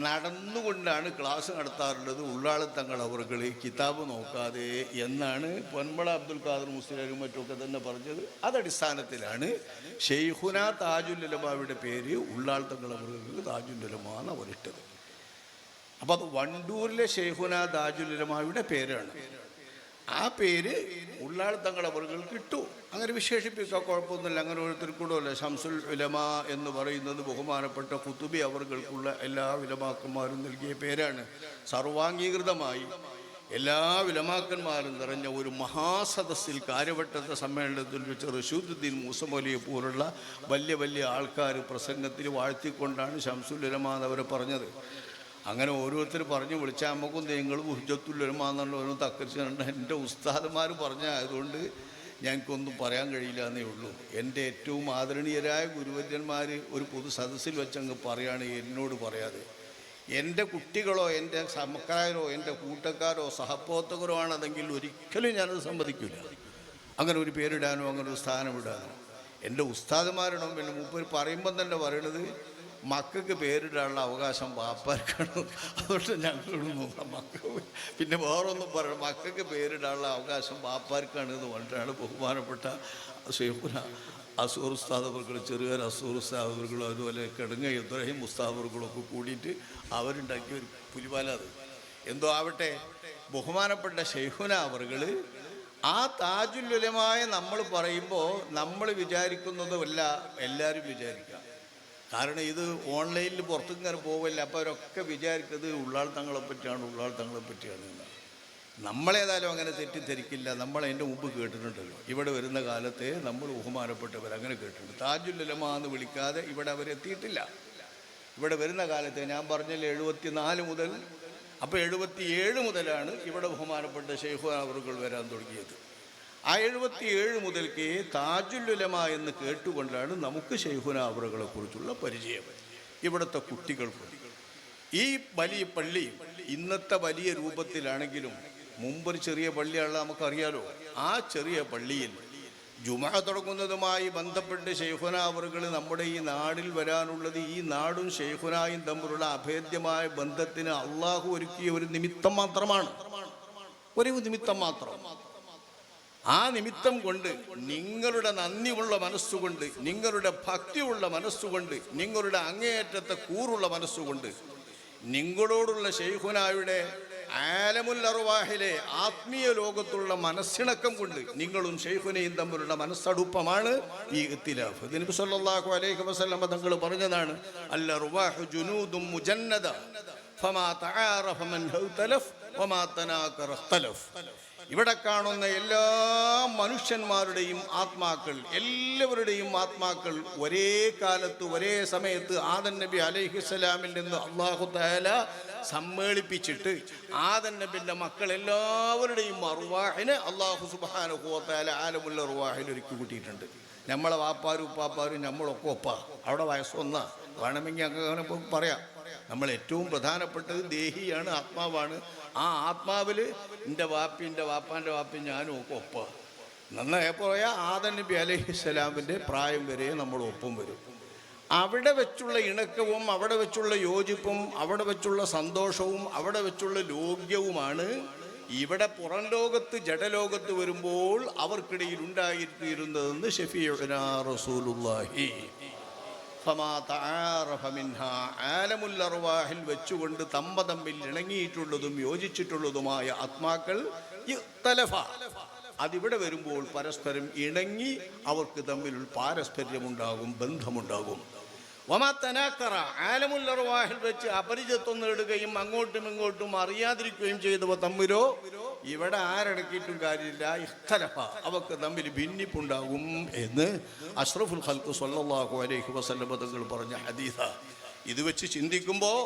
നടന്നുകൊണ്ടാണ് ക്ലാസ് നടത്താറുള്ളത് ഉള്ളാളത്തങ്ങൾ അവറുകൾ കിതാബ് നോക്കാതെ എന്നാണ് പൊന്മള അബ്ദുൽ ഖാദർ മുസ്ലിയാരും മറ്റുമൊക്കെ തന്നെ പറഞ്ഞത്. അതടിസ്ഥാനത്തിലാണ് ശൈഖുന താജുൽ ഉലമായുടെ പേര് ഉള്ളാളത്തങ്ങൾ അവറുകൾക്ക് താജുൽ ഉലമ എന്ന് അവരിട്ടത്. അപ്പോൾ അത് വണ്ടൂരിലെ ശൈഖുന താജുൽ ഉലമായുടെ പേരാണ്. ആ പേര് ഉള്ളാളത്തങ്ങൾ അവറുകൾക്ക് ഇട്ടു. അങ്ങനെ വിശേഷിപ്പിക്കാൻ കുഴപ്പമൊന്നുമില്ല. അങ്ങനെ ഓരോരുത്തർക്കൂടല്ല. ശംസുൽ ഉലമ എന്ന് പറയുന്നത് ബഹുമാനപ്പെട്ട ഖുതുബി അവർക്കുള്ള എല്ലാ ഉലമാക്കന്മാരും നൽകിയ പേരാണ്. സർവാംഗീകൃതമായി എല്ലാ ഉലമാക്കന്മാരും നിറഞ്ഞ ഒരു മഹാസദസ്സിൽ കാര്യവട്ടത്തെ സമ്മേളനത്തിൽ വെച്ച് റഷീദുദ്ദീൻ മൂസമൗലിയെ പോലുള്ള വലിയ വലിയ ആൾക്കാർ പ്രസംഗത്തിൽ വാഴ്ത്തിക്കൊണ്ടാണ് ശംസുൽ ഉലമ എന്നവരെ പറഞ്ഞത്. അങ്ങനെ ഓരോരുത്തർ പറഞ്ഞു വിളിച്ചാൽ നമുക്കും നിങ്ങളും ഹുജ്ജത്തുൽ ഉലമ എന്നുള്ളവരും തക്കരിച്ചുകൊണ്ട് എൻ്റെ ഉസ്താദന്മാർ പറഞ്ഞായതുകൊണ്ട് ഞങ്ങൾക്കൊന്നും പറയാൻ കഴിയില്ല എന്നേ ഉള്ളൂ. എൻ്റെ ഏറ്റവും ആദരണീയരായ ഗുരുവര്യന്മാർ ഒരു പൊതു സദസ്സിൽ വെച്ചങ്ങ് പറയുകയാണ് എന്നോട് പറയാതെ. എൻ്റെ കുട്ടികളോ എൻ്റെ സമക്കാരോ എൻ്റെ കൂട്ടക്കാരോ സഹപ്രവർത്തകരോ ആണെന്നെങ്കിൽ ഒരിക്കലും ഞാനത് സമ്മതിക്കില്ല. അങ്ങനെ ഒരു പേരിടാനോ അങ്ങനെ ഒരു സ്ഥാനം ഇടാനോ. എൻ്റെ ഉസ്താദുമാരുടെ മുമ്പിൽ മൂപ്പർ പറയുമ്പം തന്നെ പറയണത് മക്കൾക്ക് പേരിടാനുള്ള അവകാശം വാപ്പാർക്കാണ്. അതുകൊണ്ട് ഞങ്ങളൊന്നും മക്കൾ പിന്നെ വേറൊന്നും പറയണം, മക്കൾക്ക് പേരിടാനുള്ള അവകാശം വാപ്പാർക്കാണ് എന്ന് പറഞ്ഞിട്ടാണ് ബഹുമാനപ്പെട്ട ഷെയ്ഖുന അസൂർ ഉസ്താദവർകൾ, ചെറുകര അസൂർ ഉസ്താദവർകളും അതുപോലെ കെടുങ്ങ ഇബ്രാഹിം ഉസ്താദവർകളൊക്കെ കൂടിയിട്ട് അവരുണ്ടാക്കിയ ഒരു പുലിവാല. അത് എന്തോ ആവട്ടെ, ബഹുമാനപ്പെട്ട ഷെയ്ഖുന അവർകൾ ആ താജുൽ ഉലമായ നമ്മൾ പറയുമ്പോൾ നമ്മൾ വിചാരിക്കുന്നതുമല്ല എല്ലാവരും വിചാരിക്കുക. കാരണം ഇത് ഓൺലൈനിൽ പുറത്തേക്ക് ഇങ്ങനെ പോവില്ല. അപ്പോൾ അവരൊക്കെ വിചാരിക്കുന്നത് ഉള്ളാൾ തങ്ങളെ പറ്റിയാണ്, ഉള്ളാൾ തങ്ങളെ പറ്റിയാണ് എന്നാണ്. നമ്മളേതായാലും അങ്ങനെ തെറ്റിദ്ധരിക്കില്ല. നമ്മൾ അതിൻ്റെ മുമ്പ് കേട്ടിട്ടുണ്ടല്ലോ, ഇവിടെ വരുന്ന കാലത്തെ നമ്മൾ ബഹുമാനപ്പെട്ടവർ അങ്ങനെ കേട്ടിട്ടുണ്ട്. താജുൽ ഉലമ എന്ന് വിളിക്കാതെ ഇവിടെ അവരെത്തിയിട്ടില്ല. ഇവിടെ വരുന്ന കാലത്തെ ഞാൻ പറഞ്ഞില്ല 74 മുതൽ, അപ്പോൾ 77 മുതലാണ് ഇവിടെ ബഹുമാനപ്പെട്ട ഷെയ്ഖുന അവറുകൾ വരാൻ തുടങ്ങിയത്. ആ 77 മുതൽക്ക് താജുൽ ഉലമ എന്ന് കേട്ടുകൊണ്ടാണ് നമുക്ക് ഷെയ്ഖുന അവറുകളെ കുറിച്ചുള്ള പരിചയം. ഇവിടുത്തെ കുട്ടികൾക്ക് ഈ വലിയ പള്ളി ഇന്നത്തെ വലിയ രൂപത്തിലാണെങ്കിലും മുമ്പൊരു ചെറിയ പള്ളിയാണ് നമുക്കറിയാലോ. ആ ചെറിയ പള്ളിയിൽ ജുമഅ തുടങ്ങുന്നതുമായി ബന്ധപ്പെട്ട് ഷെയ്ഖുന അവറുകൾ നമ്മുടെ ഈ നാടിൽ വരാനുള്ളത് ഈ നാടും ഷെയ്ഖുനായും തമ്മിലുള്ള അഭേദ്യമായ ബന്ധത്തിന് അള്ളാഹു ഒരുക്കിയ ഒരു നിമിത്തം മാത്രമാണ്, ഒരു നിമിത്തം മാത്രം. ആ നിമിത്തം കൊണ്ട് നിങ്ങളുടെ നന്ദിയുള്ള മനസ്സുകൊണ്ട്, നിങ്ങളുടെ ഭക്തിയുള്ള മനസ്സുകൊണ്ട്, നിങ്ങളുടെ അങ്ങേയറ്റത്തെ കൂറുള്ള മനസ്സുകൊണ്ട്, നിങ്ങളോടുള്ള ഷെയ്ഖുനായുടെ ആലമുൽ അർവാഹിലെ ആത്മീയ ലോകത്തുള്ള മനസ്സിണക്കം കൊണ്ട് നിങ്ങളും ഷെയ്ഖുനയും തമ്മിലുള്ള മനസ്സടുപ്പമാണ് ഈ ഇഖ്തിലാഫ്. നബി സല്ലല്ലാഹു അലൈഹി വസല്ലം തങ്ങൾ പറഞ്ഞതാണ്, അൽ അർവാഹു ജുനൂദും മുജന്നദ ഫമാ തആറഫ മൻ ഹൗതലഫ് വമാ തനാകറ ഇഖ്തലഫ്. ഇവിടെ കാണുന്ന എല്ലാ മനുഷ്യന്മാരുടെയും ആത്മാക്കൾ, എല്ലാവരുടെയും ആത്മാക്കൾ ഒരേ കാലത്ത് ഒരേ സമയത്ത് ആദം നബി അലൈഹിസ്സലാമിൽ നിന്ന് അല്ലാഹു തആല സമ്മേളിപ്പിച്ചിട്ട് ആദം നബിൻ്റെ മക്കൾ എല്ലാവരുടെയും അർവാഹിനെ അല്ലാഹു സുബ്ഹാനഹു വ തആല ആലമുൽ അർവാഹിൽ ഒരുക്കി കൂട്ടിയിട്ടുണ്ട്. നമ്മളെ വാപ്പാരും ഉപ്പാപ്പാരും നമ്മളൊക്കെ ഒപ്പാ, അവിടെ വയസ്സൊന്നാ വേണമെങ്കിൽ അങ്ങനെ പറയാം. നമ്മൾ ഏറ്റവും പ്രധാനപ്പെട്ടത് ദേഹിയാണ്, ആത്മാവാണ്. ആ ആത്മാവിൽ എൻ്റെ വാപ്പാൻ്റെ വാപ്പി ഞാനും ഒക്കെ ഒപ്പ. നന്നായി പറയാ ആദം നബി അലൈഹിസ്സലാമിൻ്റെ പ്രായം വരെ നമ്മൾ ഒപ്പം വരും. അവിടെ വെച്ചുള്ള ഇണക്കവും അവിടെ വെച്ചുള്ള യോജിപ്പും അവിടെ വെച്ചുള്ള സന്തോഷവും അവിടെ വെച്ചുള്ള ലോക്യവുമാണ് ഇവിടെ പുറം ലോകത്ത് ജഡലോകത്ത് വരുമ്പോൾ അവർക്കിടയിൽ ഉണ്ടായിരുന്നതെന്ന് ഷഫീഉനാ റസൂലുള്ളാഹി ആലമുൽ അർവാഹിൽ വെച്ചുകൊണ്ട് തമ്മിൽ ഇണങ്ങിയിട്ടുള്ളതും യോജിച്ചിട്ടുള്ളതുമായ ആത്മാക്കൾ അതിവിടെ വരുമ്പോൾ പരസ്പരം ഇണങ്ങി അവർക്ക് തമ്മിൽ പാരസ്പര്യമുണ്ടാകും, ബന്ധമുണ്ടാകും. ആലമുൽ അർവാഹിൽ വെച്ച് അപരിചിത്വം നേടുകയും അങ്ങോട്ടും ഇങ്ങോട്ടും അറിയാതിരിക്കുകയും ചെയ്തവ തമ്മിലോ ഇവിടെ ആരടക്കിയിട്ടും കാര്യമില്ല, ഇഖ്തലഫ അവർക്ക് തമ്മിൽ ഭിന്നിപ്പുണ്ടാകും എന്ന് അഷ്റഫുൽ ഖൽഖ് സ്വല്ലല്ലാഹു അലൈഹി വസല്ലം തങ്ങൾ പറഞ്ഞ ഹദീസ. ഇത് വെച്ച് ചിന്തിക്കുമ്പോൾ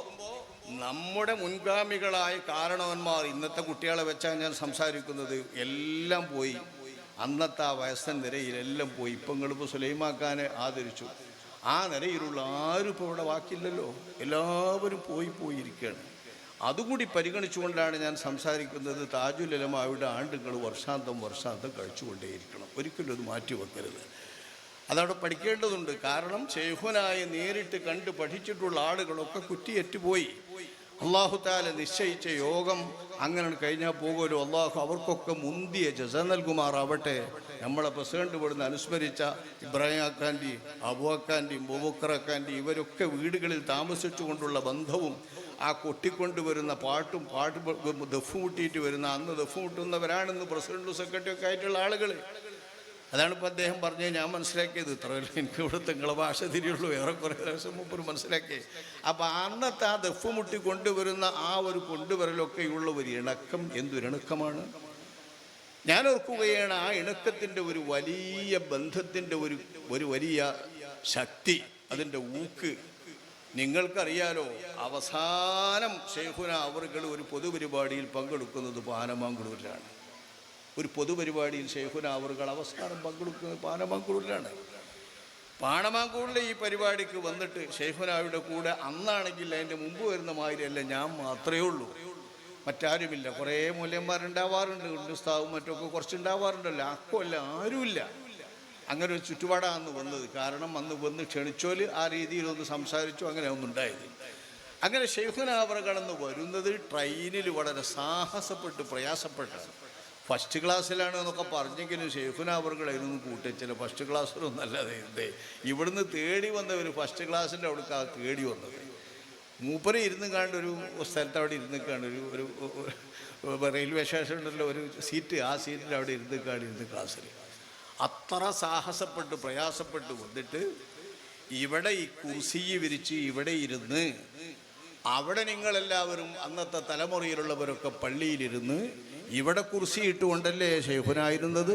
നമ്മുടെ മുൻഗാമികളായ കാരണവന്മാർ, ഇന്നത്തെ കുട്ടികളെ വെച്ചാണ് ഞാൻ സംസാരിക്കുന്നത്, എല്ലാം പോയി. അന്നത്തെ ആ വയസ്സൻ നിരയിലെല്ലാം പോയി. ഇപ്പം നിങ്ങളിപ്പോൾ സുലൈമാക്കാനെ ആദരിച്ചു. ആ നിരയിലുള്ള ആരും ഇപ്പോൾ ഇവിടെ ബാക്കിയില്ലല്ലോ, എല്ലാവരും പോയിരിക്കുകയാണ്. അതുകൂടി പരിഗണിച്ചുകൊണ്ടാണ് ഞാൻ സംസാരിക്കുന്നത്. താജുൽ ഉലമായുടെ ആണ്ടുകൾ വർഷാന്തം കഴിച്ചുകൊണ്ടേയിരിക്കണം, ഒരിക്കലും അത് മാറ്റിവെക്കരുത്. അതവിടെ പഠിക്കേണ്ടതുണ്ട്. കാരണം ഷെയ്ഖുനായെ നേരിട്ട് കണ്ട് പഠിച്ചിട്ടുള്ള ആളുകളൊക്കെ കുറ്റിയേറ്റുപോയി. അല്ലാഹു തആല നിശ്ചയിച്ച യോഗം അങ്ങനെ കഴിഞ്ഞാൽ പോകുമല്ലോ. അള്ളാഹു അവർക്കൊക്കെ മുന്തിയ ജസ നൽകുമാറാവട്ടെ. നമ്മളെ പ്രസിഡന്റ് ഇവിടുന്ന് അനുസ്മരിച്ച ഇബ്രാഹിം അക്കാൻ്റെ, അബു അക്കാൻ്റെ, ബുബക്കർ അക്കാൻ്റെ ഇവരൊക്കെ വീടുകളിൽ താമസിച്ചുകൊണ്ടുള്ള ബന്ധവും ആ കൊട്ടിക്കൊണ്ടുവരുന്ന പാട്ട് ദഫ് മുട്ടിയിട്ട് വരുന്ന, അന്ന് ദഫ് മുട്ടുന്നവരാണെന്ന് പ്രസിഡന്റും സെക്രട്ടറി ഒക്കെ ആയിട്ടുള്ള ആളുകൾ. അതാണ് ഇപ്പോൾ അദ്ദേഹം പറഞ്ഞത്. ഞാൻ മനസ്സിലാക്കിയത് ഇത്രയല്ല, എനിക്ക് ഇവിടെ നിങ്ങളെ ഭാഷ തിരിയുള്ളൂ, വേറെ കുറേ ദിവസം മുമ്പ് മനസ്സിലാക്കി. അപ്പം അന്നത്തെ ആ ദഫ് മുട്ടി കൊണ്ടുവരുന്ന ആ ഒരു കൊണ്ടുവരലൊക്കെയുള്ള ഒരു ഇണക്കം എന്തൊരിണക്കമാണ്. ഞാൻ ഓർക്കുകയാണ്, ആ ഇണക്കത്തിൻ്റെ ഒരു വലിയ ബന്ധത്തിൻ്റെ ഒരു വലിയ ശക്തി, അതിൻ്റെ ഊക്ക് നിങ്ങൾക്കറിയാലോ. അവസാനം ഷെയ്ഖുന അവറുകൾ ഒരു പൊതുപരിപാടിയിൽ പങ്കെടുക്കുന്നത് പാനമാങ്കുളൂരിലാണ്. ഒരു പൊതുപരിപാടിയിൽ ഷെയ്ഖുന അവറുകൾ അവസാനം പങ്കെടുക്കുന്നത് പാനമാങ്കുളൂരിലാണ്. പാണമാങ്കൂടിലെ ഈ പരിപാടിക്ക് വന്നിട്ട് ഷെയ്ഖുനായുടെ കൂടെ അന്നാണെങ്കിൽ അതിൻ്റെ മുമ്പ് വരുന്ന മാതിരിയല്ല, ഞാൻ മാത്രമേ ഉള്ളൂ, മറ്റാരുമില്ല. കുറേ മൂല്യന്മാരുണ്ടാവാറുണ്ട്, ഉസ്താവും മറ്റൊക്കെ കുറച്ചുണ്ടാവാറുണ്ടല്ലോ, അക്കമല്ല ആരുമില്ല. അങ്ങനെ ഒരു ചുറ്റുപാടാണ് അന്ന് വന്നത്. കാരണം അന്ന് വന്ന് ക്ഷണിച്ചോല് ആ രീതിയിലൊന്ന് സംസാരിച്ചു, അങ്ങനെ ഒന്നുണ്ടായത്. അങ്ങനെ ഷെയ്ഖുനാവർ കടന്ന് വരുന്നത് ട്രെയിനിൽ വളരെ സാഹസപ്പെട്ട് പ്രയാസപ്പെട്ടാണ്. ഫസ്റ്റ് ക്ലാസ്സിലാണ് എന്നൊക്കെ പറഞ്ഞെങ്കിലും ഷെയ്ഖുനാവർകളായിരുന്നു കൂട്ടിച്ചില്ല. ഫസ്റ്റ് ക്ലാസ്സിലൊന്നും അല്ലാതെ എന്തേ ഇവിടുന്ന് തേടി വന്നവർ ഫസ്റ്റ് ക്ലാസ്സിൻ്റെ അവിടേക്ക് തേടി വന്നത്. മൂപ്പര് ഇരുന്ന് കാണ്ട് ഒരു സ്ഥലത്ത് അവിടെ ഇരുന്ന് കാണ്ട് ഒരു റെയിൽവേ സ്റ്റേഷൻ ഉണ്ടല്ലോ, ഒരു സീറ്റ്, ആ സീറ്റിൽ അവിടെ ഇരുന്ന് ക്ലാസ്സിൽ അത്ര സാഹസപ്പെട്ട് പ്രയാസപ്പെട്ട് വന്നിട്ട് ഇവിടെ ഈ കുർസി വിരിച്ച് ഇവിടെ ഇരുന്ന്, അവിടെ നിങ്ങളെല്ലാവരും അന്നത്തെ തലമുറയിലുള്ളവരൊക്കെ പള്ളിയിലിരുന്ന് ഇവിടെ കുർസി ഇട്ടുകൊണ്ടല്ലേ ഷെയ്ഖുനായിരുന്നത്.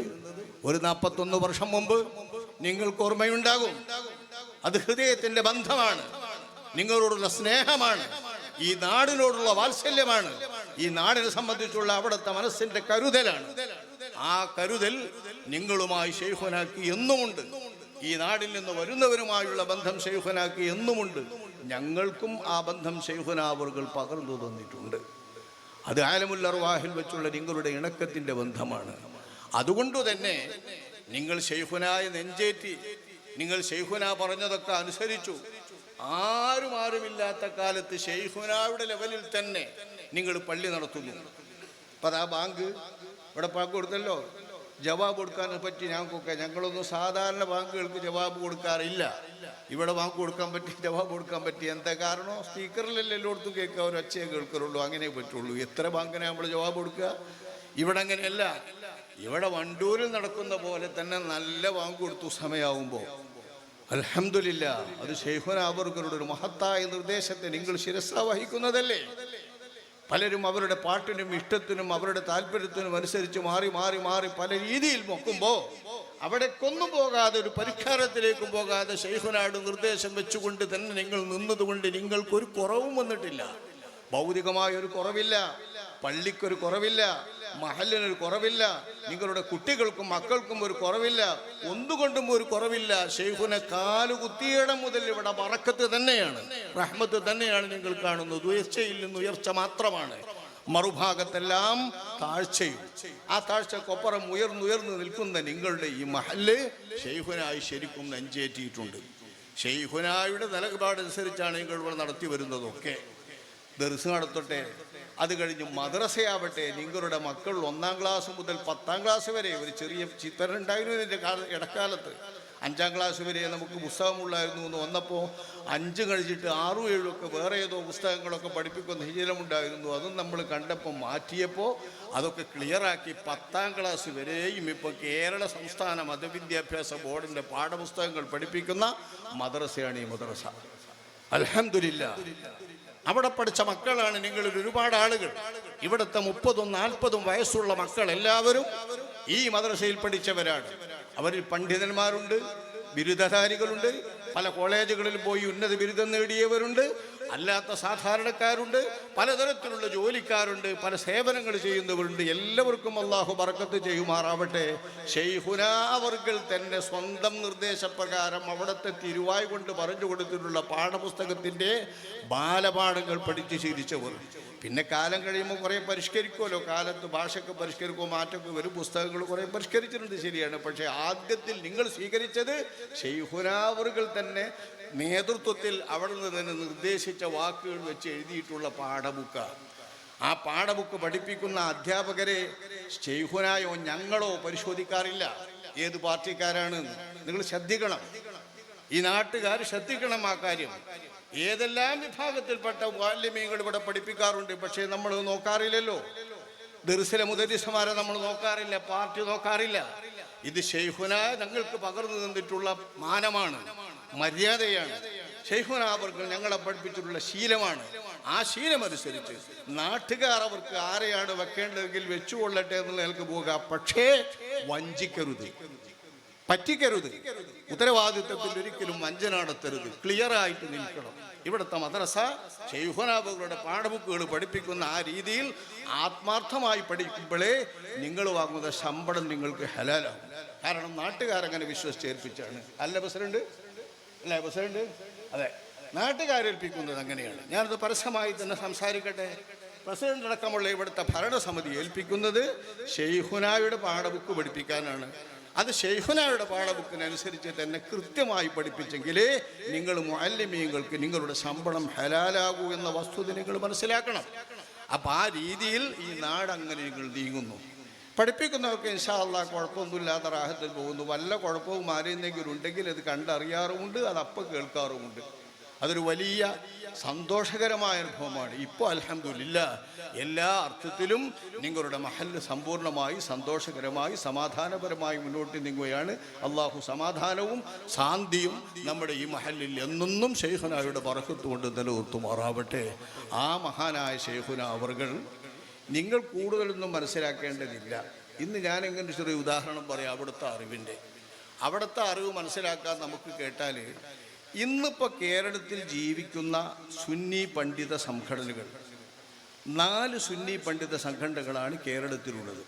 ഒരു 41 വർഷം മുമ്പ് നിങ്ങൾക്ക് ഓർമ്മയുണ്ടാകും. അത് ഹൃദയത്തിന്റെ ബന്ധമാണ്, നിങ്ങളോടുള്ള സ്നേഹമാണ്, ഈ നാടിനോടുള്ള വാത്സല്യമാണ്, ഈ നാടിനെ സംബന്ധിച്ചുള്ള അവിടുത്തെ മനസ്സിന്റെ കരുതലാണ്. ആ കരുതൽ നിങ്ങളുമായി ഷെയ്ഖുനാക്ക് എന്നുമുണ്ട്. ഈ നാടിൽ നിന്ന് വരുന്നവരുമായുള്ള ബന്ധം ഷെയ്ഖുനാക്ക് എന്നുമുണ്ട്. ഞങ്ങൾക്കും ആ ബന്ധം ഷെയ്ഖുനാവറുകൾ പകർന്നു തന്നിട്ടുണ്ട്. അത് ആലമുൽ അർവാഹിൽ വെച്ചുള്ള നിങ്ങളുടെ ഇണക്കത്തിൻ്റെ ബന്ധമാണ്. അതുകൊണ്ട് തന്നെ നിങ്ങൾ ഷെയ്ഖുനായെ നെഞ്ചേറ്റി, നിങ്ങൾ ഷെയ്ഖുന പറഞ്ഞതൊക്കെ അനുസരിച്ചു. ആരുമില്ലാത്ത കാലത്ത് ഷെയ്ഖുനായുടെ ലെവലിൽ തന്നെ നിങ്ങൾ പള്ളി നടത്തുന്നു. അപ്പം അതാ ബാങ്ക് ഇവിടെ ബാങ്ക് കൊടുത്തല്ലോ, ജവാബ് കൊടുക്കാനെ പറ്റി ഞങ്ങളൊന്നും സാധാരണ ബാങ്കുകൾക്ക് ജവാബ് കൊടുക്കാറില്ല. ഇവിടെ ബാങ്ക് കൊടുക്കാൻ പറ്റി, ജവാബ് കൊടുക്കാൻ പറ്റി. എന്താ കാരണം? സ്പീക്കറിലല്ലേ എല്ലായിടത്തും കേൾക്കുക, ഒരു ഒച്ചയെ കേൾക്കുള്ളൂ, അങ്ങനെ പറ്റുള്ളൂ. എത്ര ബാങ്കിനെ നമ്മൾ ജവാബ് കൊടുക്കുക? ഇവിടെ അങ്ങനെയല്ല. ഇവിടെ വണ്ടൂരിൽ നടക്കുന്ന പോലെ തന്നെ നല്ല ബാങ്ക് കൊടുത്തു സമയമാകുമ്പോൾ. അൽഹംദുലില്ലാ, അത് ഷെയ്ഖുനാവറുകളുടെ ഒരു മഹത്തായ നിർദ്ദേശത്തെ നിങ്ങൾ ശിരസ വഹിക്കുന്നതല്ലേ. പലരും അവരുടെ പാട്ടിനും ഇഷ്ടത്തിനും അവരുടെ താല്പര്യത്തിനും അനുസരിച്ച് മാറി മാറി മാറി പല രീതിയിൽ നോക്കുമ്പോൾ അവിടെ കൊന്നു പോകാതെ, ഒരു പരിഷ്കാരത്തിലേക്കും പോകാതെ ഷെയ്ഖുനാട് നിർദ്ദേശം വെച്ചുകൊണ്ട് തന്നെ നിങ്ങൾ നിന്നതുകൊണ്ട് നിങ്ങൾക്കൊരു കുറവും വന്നിട്ടില്ല. ഭൗതികമായ ഒരു കുറവില്ല, പള്ളിക്കൊരു കുറവില്ല, മഹലിനൊരു കുറവില്ല, നിങ്ങളുടെ കുട്ടികൾക്കും മക്കൾക്കും ഒരു കുറവില്ല, ഒന്നുകൊണ്ടും ഒരു കുറവില്ല. ഷെയ്ഖുനെ കാലുകുത്തിയിടം മുതൽ ഇവിടെ ബറക്കത്ത് തന്നെയാണ്, റഹ്മത്ത് തന്നെയാണ് നിങ്ങൾ കാണുന്നത്. ഉയർച്ചയിൽ നിന്ന് ഉയർച്ച മാത്രമാണ്, മറുഭാഗത്തെല്ലാം താഴ്ചയും. ആ താഴ്ചക്കൊപ്പുറം ഉയർന്നുയർന്ന് നിൽക്കുന്ന നിങ്ങളുടെ ഈ മഹല് ഷെയ്ഖുനായി ശരിക്കും നെഞ്ചേറ്റിയിട്ടുണ്ട്. ഷെയ്ഖുനായുടെ നിലപാടനുസരിച്ചാണ് നിങ്ങൾ ഇവിടെ നടത്തി വരുന്നതൊക്കെ. ദർസ് നടത്തട്ടെ, അത് കഴിഞ്ഞ് മദ്രസയാവട്ടെ, നിങ്ങളുടെ മക്കൾ 1ാം ക്ലാസ് മുതൽ 10ാം ക്ലാസ് വരെ ഒരു ചെറിയ ചിത്രനുണ്ടായിരുന്നു. ഇതിൻ്റെ ഇടക്കാലത്ത് 5ാം ക്ലാസ് വരെ നമുക്ക് പുസ്തകമുള്ളായിരുന്നു എന്ന് വന്നപ്പോൾ 5 കഴിഞ്ഞിട്ട് 6, 7 ഒക്കെ വേറെ ഏതോ പുസ്തകങ്ങളൊക്കെ പഠിപ്പിക്കുന്ന ശീലമുണ്ടായിരുന്നു. അതും നമ്മൾ കണ്ടപ്പോൾ മാറ്റിയപ്പോൾ അതൊക്കെ ക്ലിയറാക്കി 10ാം ക്ലാസ് വരെയും ഇപ്പോൾ കേരള സംസ്ഥാന മതവിദ്യാഭ്യാസ ബോർഡിൻ്റെ പാഠപുസ്തകങ്ങൾ പഠിപ്പിക്കുന്ന മദ്രസയാണ് ഈ മദ്രസ. അൽഹംദുലില്ലാ, അവിടെ പഠിച്ച മക്കളാണ് നിങ്ങളിൽ ഒരുപാട് ആളുകൾ. ഇവിടുത്തെ 30ഉം 40ഉം വയസ്സുള്ള മക്കൾ എല്ലാവരും ഈ മദ്രസയിൽ പഠിച്ചവരാണ്. അവരിൽ പണ്ഡിതന്മാരുണ്ട്, ബിരുദധാരികളുണ്ട്, പല കോളേജുകളിൽ പോയി ഉന്നത ബിരുദം നേടിയവരുണ്ട്, അല്ലാത്ത സാധാരണക്കാരുണ്ട്, പലതരത്തിലുള്ള ജോലിക്കാരുണ്ട്, പല സേവനങ്ങൾ ചെയ്യുന്നവരുണ്ട്. എല്ലാവർക്കും അള്ളാഹു ബറക്കത്ത് ചെയ്യുമാറാവട്ടെ. ഷെയ്ഖുനാവർകൾ തന്നെ സ്വന്തം നിർദ്ദേശപ്രകാരം അവിടുത്തെ തിരുവായ് കൊണ്ട് പറഞ്ഞു കൊടുത്തിട്ടുള്ള പാഠപുസ്തകത്തിൻ്റെ ബാലപാഠങ്ങൾ പഠിച്ച് ശീലിച്ചവർ. പിന്നെ കാലം കഴിയുമ്പോൾ കുറേ പരിഷ്കരിക്കുമല്ലോ, കാലത്ത് ഭാഷയ്ക്ക് പരിഷ്കരിക്കുമോ മാറ്റമൊക്കെ വരും, പുസ്തകങ്ങൾ കുറേ പരിഷ്കരിച്ചിട്ടുണ്ട്, ശരിയാണ്. പക്ഷേ ആദ്യത്തിൽ നിങ്ങൾ സ്വീകരിച്ചത് ഷെയ്ഖുനാവർകൾ തന്നെ നേതൃത്വത്തിൽ അവിടെ നിന്ന് തന്നെ നിർദ്ദേശിച്ച വാക്കുകൾ വെച്ച് എഴുതിയിട്ടുള്ള പാഠബുക്കാണ്. ആ പാഠബുക്ക് പഠിപ്പിക്കുന്ന അധ്യാപകരെ ഷെയ്ഖുനായോ ഞങ്ങളോ പരിശോധിക്കാറില്ല ഏത് പാർട്ടിക്കാരാണ്. നിങ്ങൾ ശ്രദ്ധിക്കണം, ഈ നാട്ടുകാർ ശ്രദ്ധിക്കണം ആ കാര്യം. ഏതെല്ലാം വിഭാഗത്തിൽപ്പെട്ട മുഅല്ലിമീങ്ങൾ ഇവിടെ പഠിപ്പിക്കാറുണ്ട്, പക്ഷേ നമ്മൾ നോക്കാറില്ലല്ലോ. ദർസിലെ മുദരിസമാരെ നമ്മൾ നോക്കാറില്ല, പാർട്ടി നോക്കാറില്ല. ഇത് ഷെയ്ഖുന ഞങ്ങൾക്ക് പകർന്നു തന്നിട്ടുള്ള മാനമാണ്, മര്യാദയാണ്. ഷെയ്ഖുനാവർകൾ ഞങ്ങളെ പഠിപ്പിച്ചിട്ടുള്ള ശീലമാണ്. ആ ശീലമനുസരിച്ച് നാട്ടുകാർ അവർക്ക് ആരെയാണ് വെക്കേണ്ടതെങ്കിൽ വെച്ചുകൊള്ളട്ടെ എന്നുള്ള നിലക്ക് പോവുക. പക്ഷേ വഞ്ചിക്കരുത്. പറ്റിക്കരുത്. ഉത്തരവാദിത്വത്തിൽ ഒരിക്കലും വഞ്ചന നടത്തരുത്. ക്ലിയറായിട്ട് നിൽക്കണം. ഇവിടുത്തെ മദ്രസ ശൈഖുനാബുകളുടെ പാഠബുക്കുകൾ പഠിപ്പിക്കുന്ന ആ രീതിയിൽ ആത്മാർത്ഥമായി പഠിക്കുമ്പോഴേ നിങ്ങൾ വാങ്ങുന്ന ശമ്പളം നിങ്ങൾക്ക് ഹലാലാവും. കാരണം നാട്ടുകാരങ്ങനെ വിശ്വസിച്ചേൽപ്പിച്ചാണ്. അല്ല പ്രസിഡന്റ്? അല്ലേ പ്രസിഡന്റ്? അതെ, നാട്ടുകാരേൽപ്പിക്കുന്നത് അങ്ങനെയാണ്. ഞാനത് പരസ്യമായി തന്നെ സംസാരിക്കട്ടെ. പ്രസിഡന്റ് അടക്കമുള്ള ഇവിടുത്തെ ഭരണസമിതി ഏൽപ്പിക്കുന്നത് ശൈഖുനായുടെ പാഠബുക്ക് പഠിപ്പിക്കാനാണ്. അത് ശൈഖുനായുടെ പാഠബുക്കിനനുസരിച്ച് തന്നെ കൃത്യമായി പഠിപ്പിച്ചെങ്കിലേ നിങ്ങൾ മുഅല്ലിമീങ്ങൾക്ക് നിങ്ങളുടെ ശമ്പളം ഹലാലാകൂ എന്ന വസ്തുത നിങ്ങൾ മനസ്സിലാക്കണം. അപ്പം ആ രീതിയിൽ ഈ നാടങ്ങനെ നിങ്ങൾ നീങ്ങുന്നു. പഠിപ്പിക്കുന്നവർക്ക് ഇൻഷാ അല്ലാഹ് കുഴപ്പമൊന്നുമില്ലാത്ത റാഹത്തിൽ പോകുന്നു. വല്ല കുഴപ്പവും ആരെയെങ്കിലും ഉണ്ടെങ്കിൽ അത് കണ്ടറിയാറുമുണ്ട്, അതപ്പം കേൾക്കാറുമുണ്ട്. അതൊരു വലിയ സന്തോഷകരമായ അനുഭവമാണ്. ഇപ്പോൾ അൽഹംദുലില്ലാഹ് എല്ലാ അർത്ഥത്തിലും നിങ്ങളുടെ മഹല്ല് സമ്പൂർണ്ണമായി സന്തോഷകരമായി സമാധാനപരമായി മുന്നോട്ട് നീങ്ങുകയാണ്. അള്ളാഹു സമാധാനവും ശാന്തിയും നമ്മുടെ ഈ മഹല്ലിൽ എന്നെന്നും ശൈഖുനായുടെ ബറക്കത്ത് കൊണ്ട് നിലനിർത്തുമാറാവട്ടെ. ആ മഹാനായ ശൈഖുന അവർകൾ നിങ്ങൾ കൂടുതലൊന്നും മനസ്സിലാക്കേണ്ടതില്ല. ഇന്ന് ഞാൻ എങ്ങനെ ചെറിയ ഉദാഹരണം പറയാം. അവിടുത്തെ അറിവ് മനസ്സിലാക്കാൻ നമുക്ക് കേട്ടാൽ, ഇന്നിപ്പോൾ കേരളത്തിൽ ജീവിക്കുന്ന സുന്നി പണ്ഡിത സംഘടനകൾ 4 സുന്നി പണ്ഡിത സംഘടനകളാണ് കേരളത്തിലുള്ളത്.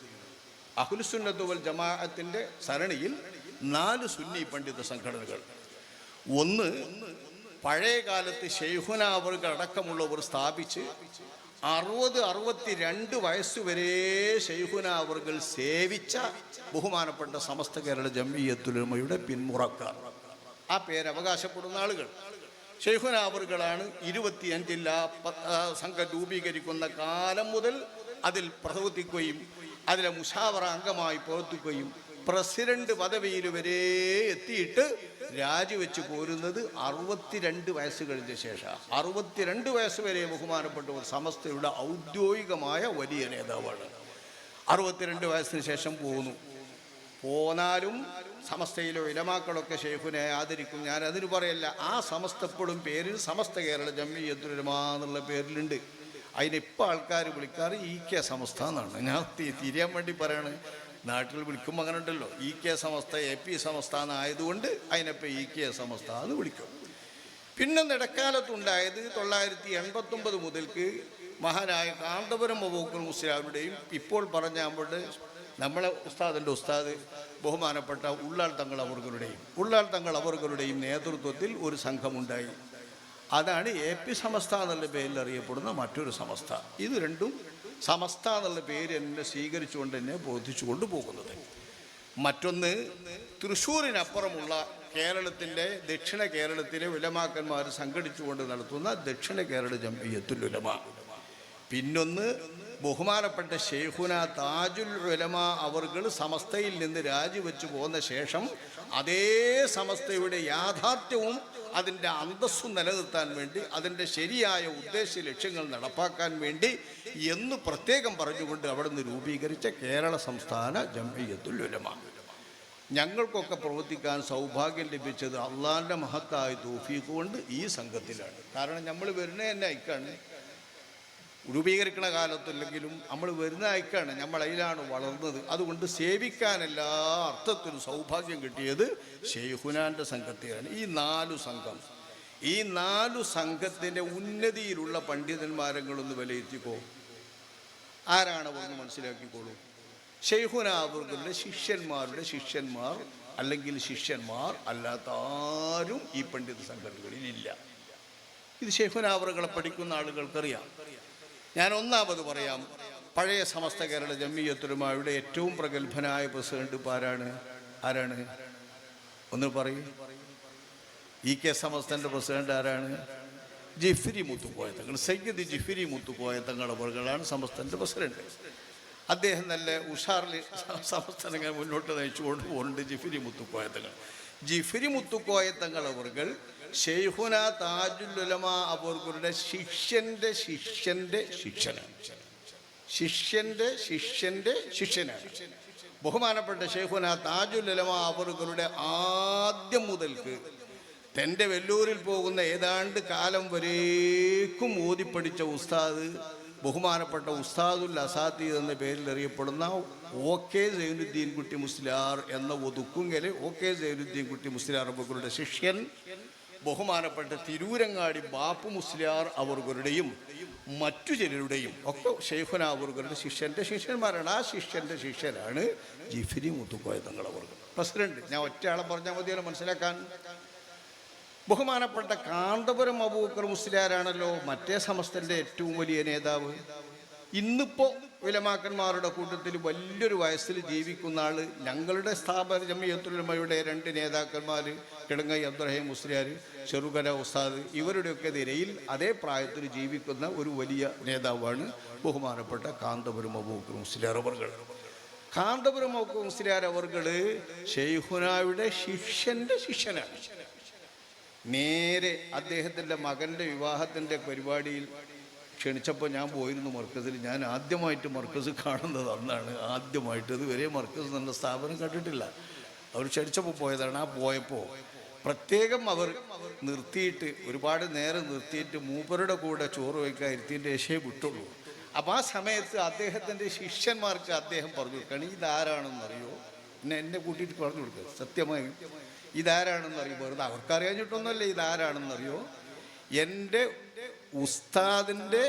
അഹ്ലുസുന്നത്ത് വൽ ജമാഅത്തിൻ്റെ സരണിയിൽ 4 സുന്നി പണ്ഡിത സംഘടനകൾ. ഒന്ന്, പഴയ കാലത്ത് ശൈഖുന അവർകൾ അടക്കമുള്ളവർ സ്ഥാപിച്ച് 62 വയസ്സുവരെ ശൈഖുന അവർകൾ സേവിച്ച ബഹുമാനപ്പെട്ട സമസ്ത കേരള ജംഇയ്യത്തുൽ ഉലമയുടെ പിന്മുറക്കാർ, ആ പേര് അവകാശപ്പെടുന്ന ആളുകൾ. ശൈഖുന അവർകളാണ് 25 സംഘം രൂപീകരിക്കുന്ന കാലം മുതൽ അതിൽ പ്രവർത്തിക്കുകയും അതിലെ മുഷാവറ അംഗമായി പ്രവർത്തിക്കുകയും പ്രസിഡന്റ് പദവിയിൽ വരെ എത്തിയിട്ട് രാജിവെച്ച് പോരുന്നത് 62 വയസ്സ് കഴിഞ്ഞ ശേഷം. 62 വയസ്സ് വരെ ബഹുമാനപ്പെട്ടവർ സമസ്തയുടെ ഔദ്യോഗികമായ വലിയ നേതാവാണ്. 62 വയസ്സിന് ശേഷം പോന്നാലും സമസ്തയിലെ ഉലമാക്കളൊക്കെ ശൈഖുനെ ആദരിക്കും. ഞാൻ അതിന് പറയല്ല. ആ സമസ്തപ്പോഴും പേരിൽ സമസ്ത കേരള ജംഇയ്യത്തുൽ ഉലമ എന്നുള്ള പേരിലുണ്ട്. അതിനിപ്പോൾ ആൾക്കാർ വിളിക്കാറ് EK സമസ്ത എന്നാണ്. ഞാൻ തിരിയാൻ വേണ്ടി പറയാണ്. നാട്ടിൽ വിളിക്കുമ്പോൾ അങ്ങനെ ഉണ്ടല്ലോ, EK സമസ്ത AP സമസ്ത എന്നായതുകൊണ്ട് അതിനിപ്പോൾ EK സമസ്ത എന്ന് വിളിക്കും. പിന്നെ ഇടക്കാലത്തുണ്ടായത് 989 മുതൽക്ക് മഹാനായ കാന്തപുരം മബൂക്കൽ മുസ്ലിയാരുടെയും ഇപ്പോൾ പറഞ്ഞ നമ്മളെ ഉസ്താദ് ബഹുമാനപ്പെട്ട ഉള്ളാൾ തങ്ങൾ അവர்களுടെയും നേതൃത്വത്തിൽ ഒരു സംഘമുണ്ടായി. അതാണ് AP സമസ്ത എന്നുള്ള പേരിൽ അറിയപ്പെടുന്ന മറ്റൊരു സമസ്ത. ഇത് രണ്ടും സമസ്ത എന്നുള്ള പേര് എന്നെ സ്വീകരിച്ചുകൊണ്ട് എന്നെ ബോധിച്ചു കൊണ്ടുപോകുന്നത്. മറ്റൊന്ന്, തൃശ്ശൂരിനപ്പുറമുള്ള കേരളത്തിൻ്റെ ദക്ഷിണ കേരളത്തിലെ ഉലമാക്കന്മാർ സംഘടിച്ചുകൊണ്ട് നടത്തുന്ന ദക്ഷിണ കേരള ജംഇയ്യത്തുൽ ഉലമ. പിന്നൊന്ന്, ബഹുമാനപ്പെട്ട ശൈഖുന താജുൽ ഉലമ അവർകൾ സമസ്തയിൽ നിന്ന് രാജിവെച്ചു പോന്ന ശേഷം അതേ സമസ്തയുടെ യാഥാർത്ഥ്യവും അതിൻ്റെ അന്തസ്സും നിലനിർത്താൻ വേണ്ടി അതിൻ്റെ ശരിയായ ഉദ്ദേശ ലക്ഷ്യങ്ങൾ നടപ്പാക്കാൻ വേണ്ടി എന്ന് പ്രത്യേകം പറഞ്ഞുകൊണ്ട് അവിടെ നിന്ന് രൂപീകരിച്ച കേരള സംസ്ഥാന ജംഇയ്യത്തുൽ ഉലമ. ഞങ്ങൾക്കൊക്കെ പ്രവർത്തിക്കാൻ സൗഭാഗ്യം ലഭിച്ചത് അള്ളാഹിൻ്റെ മഹത്തായ തൗഫീഖ് കൊണ്ട് ഈ സംഘത്തിലാണ്. കാരണം നമ്മൾ വരുന്നത് തന്നെ അയക്കാണ്, രൂപീകരിക്കുന്ന കാലത്തല്ലെങ്കിലും നമ്മൾ വരുന്ന അയക്കാണ്, നമ്മൾ അതിലാണ് വളർന്നത്. അതുകൊണ്ട് സേവിക്കാൻ എല്ലാ അർത്ഥത്തിലും സൗഭാഗ്യം കിട്ടിയത് ശൈഖുനാൻ്റെ സംഘത്തെയാണ്. ഈ 4 സംഘത്തിൻ്റെ ഉന്നതിയിലുള്ള പണ്ഡിതന്മാരെങ്ങളൊന്ന് വിലയിരുത്തിക്കോ. ആരാണ് അവർക്ക് മനസ്സിലാക്കിക്കോളൂ. ശൈഖുന അവരുടെ ശിഷ്യന്മാർ അല്ലെങ്കിൽ ശിഷ്യന്മാർ അല്ലാത്ത ആരും ഈ പണ്ഡിത സംഘടനകളിൽ ഇല്ല. ഇത് ശൈഖുന അവറുകളെ പഠിക്കുന്ന ആളുകൾക്കറിയാം. ഞാൻ ഒന്നാമത് പറയാം, പഴയ സമസ്ത കേരള ജംഇയ്യത്തുൽ ഉലമയുടെ ഏറ്റവും പ്രഗത്ഭനായ പ്രസിഡന്റ് ഇപ്പോൾ ആരാണ്? ഒന്ന് പറയും. EK സമസ്തൻ്റെ പ്രസിഡന്റ് ആരാണ്? ജിഫ്രി മുത്തുക്കോയ തങ്ങൾ, സയ്യിദ് ജിഫ്രി മുത്തുക്കോയ തങ്ങൾ അവർകളാണ് സമസ്തൻ്റെ പ്രസിഡന്റ്. അദ്ദേഹം നല്ല ഉഷാറിൽ സമസ്തനെ മുന്നോട്ട് നയിച്ചുകൊണ്ട് പോകുന്നുണ്ട്. ജിഫ്രി മുത്തുക്കോയ തങ്ങൾ അവർകൾ ശൈഖുന താജുൽ ഉലമ അവരുടെ ശിഷ്യന്റെ ശിഷ്യനാണ്. ബഹുമാനപ്പെട്ട ശൈഖുന താജുൽ ഉലമ അവരുടെ ആദ്യം മുതൽക്ക് തൻ്റെ വെല്ലൂരിൽ പോകുന്ന ഏതാണ്ട് കാലം വരേക്കും ഓതിപ്പടിച്ച ഉസ്താദ് ബഹുമാനപ്പെട്ട ഉസ്താദുൽ അസാത്തീദ് എന്ന പേരിൽ അറിയപ്പെടുന്ന OK സൈനുദ്ദീൻ കുട്ടി മുസ്ലിയാർ എന്ന ഒതുക്കുങ്കൽ OK സൈനുദ്ദീൻ കുട്ടി മുസ്ലിയാർ അവരുടെ ശിഷ്യൻ ബഹുമാനപ്പെട്ട തിരൂരങ്ങാടി ബാപ്പു മുസ്ലിയാർ അവர்களுടെയും മറ്റു ചിലരുടെയും ഒക്കെ ഷെയ്ഖുന അവരുടെ ശിഷ്യന്മാരാണ്. ആ ശിഷ്യൻ്റെ ശിഷ്യനാണ് ജിഫ്രി മുത്തുക്കോയ തങ്ങൾ അവർ പ്രസിഡന്റ്. ഞാൻ ഒറ്റയാളെ പറഞ്ഞാൽ മതിയല്ലോ മനസ്സിലാക്കാൻ. ബഹുമാനപ്പെട്ട കാന്തപുരം അബൂബക്കർ മുസ്ലിയാരാണല്ലോ മറ്റേ സമസ്തൻ്റെ ഏറ്റവും വലിയ നേതാവ്. ഇന്നിപ്പോൾ ഉലമാക്കന്മാരുടെ കൂട്ടത്തിൽ വലിയൊരു വയസ്സിൽ ജീവിക്കുന്ന ആൾ ഞങ്ങളുടെ സ്ഥാപന ജമിയത്തുൽ ഉലമയുടെ 2 നേതാക്കന്മാർ കിടങ്ങൈ അബ്ദുറഹീം മുസ്ലിയാർ, ചെറുകര ഉസ്താദ്, ഇവരുടെയൊക്കെ നിരയിൽ അതേ പ്രായത്തിൽ ജീവിക്കുന്ന ഒരു വലിയ നേതാവാണ് ബഹുമാനപ്പെട്ട കാന്തപുരം അബൂബക്കർ മുസ്ലിയാർ അവർകൾ. കാന്തപുരം അബൂബക്കർ മുസ്ലിയാർ അവർകൾ ഷെയ്ഖുനായുടെ ശിഷ്യൻ്റെ ശിഷ്യനാണ്. നേരെ അദ്ദേഹത്തിൻ്റെ മകൻ്റെ വിവാഹത്തിൻ്റെ പരിപാടിയിൽ ക്ഷണിച്ചപ്പോൾ ഞാൻ പോയിരുന്നു മർക്കസിൽ. ഞാൻ ആദ്യമായിട്ട് മർക്കസ് കാണുന്നത് അന്നാണ്. ആദ്യമായിട്ട് ഇതുവരെ മർക്കസ് എന്ന സ്ഥാപനം കണ്ടിട്ടില്ല. അവർ ക്ഷണിച്ചപ്പോൾ പോയതാണ്. ആ പോയപ്പോൾ പ്രത്യേകം അവർ നിർത്തിയിട്ട് ഒരുപാട് നേരം നിർത്തിയിട്ട് മൂപ്പരുടെ കൂടെ ചോറ് വയ്ക്കാൻ ഇരുത്തിൻ്റെ ശേഷേ വിട്ടുള്ളൂ. അപ്പോൾ ആ സമയത്ത് അദ്ദേഹത്തിൻ്റെ ശിഷ്യന്മാർക്ക് അദ്ദേഹം പറഞ്ഞു കൊടുക്കുകയാണ്, ഇതാരാണെന്നറിയോ? എന്നെ കൂട്ടിയിട്ട് പറഞ്ഞു കൊടുക്കുക. സത്യമായി ഇതാരാണെന്നറിയോ? വെറുതെ അവർക്കറിയാഞ്ഞിട്ടൊന്നുമല്ല. ഇതാരാണെന്നറിയോ? എൻ്റെ ഉസ്താദിൻ്റെ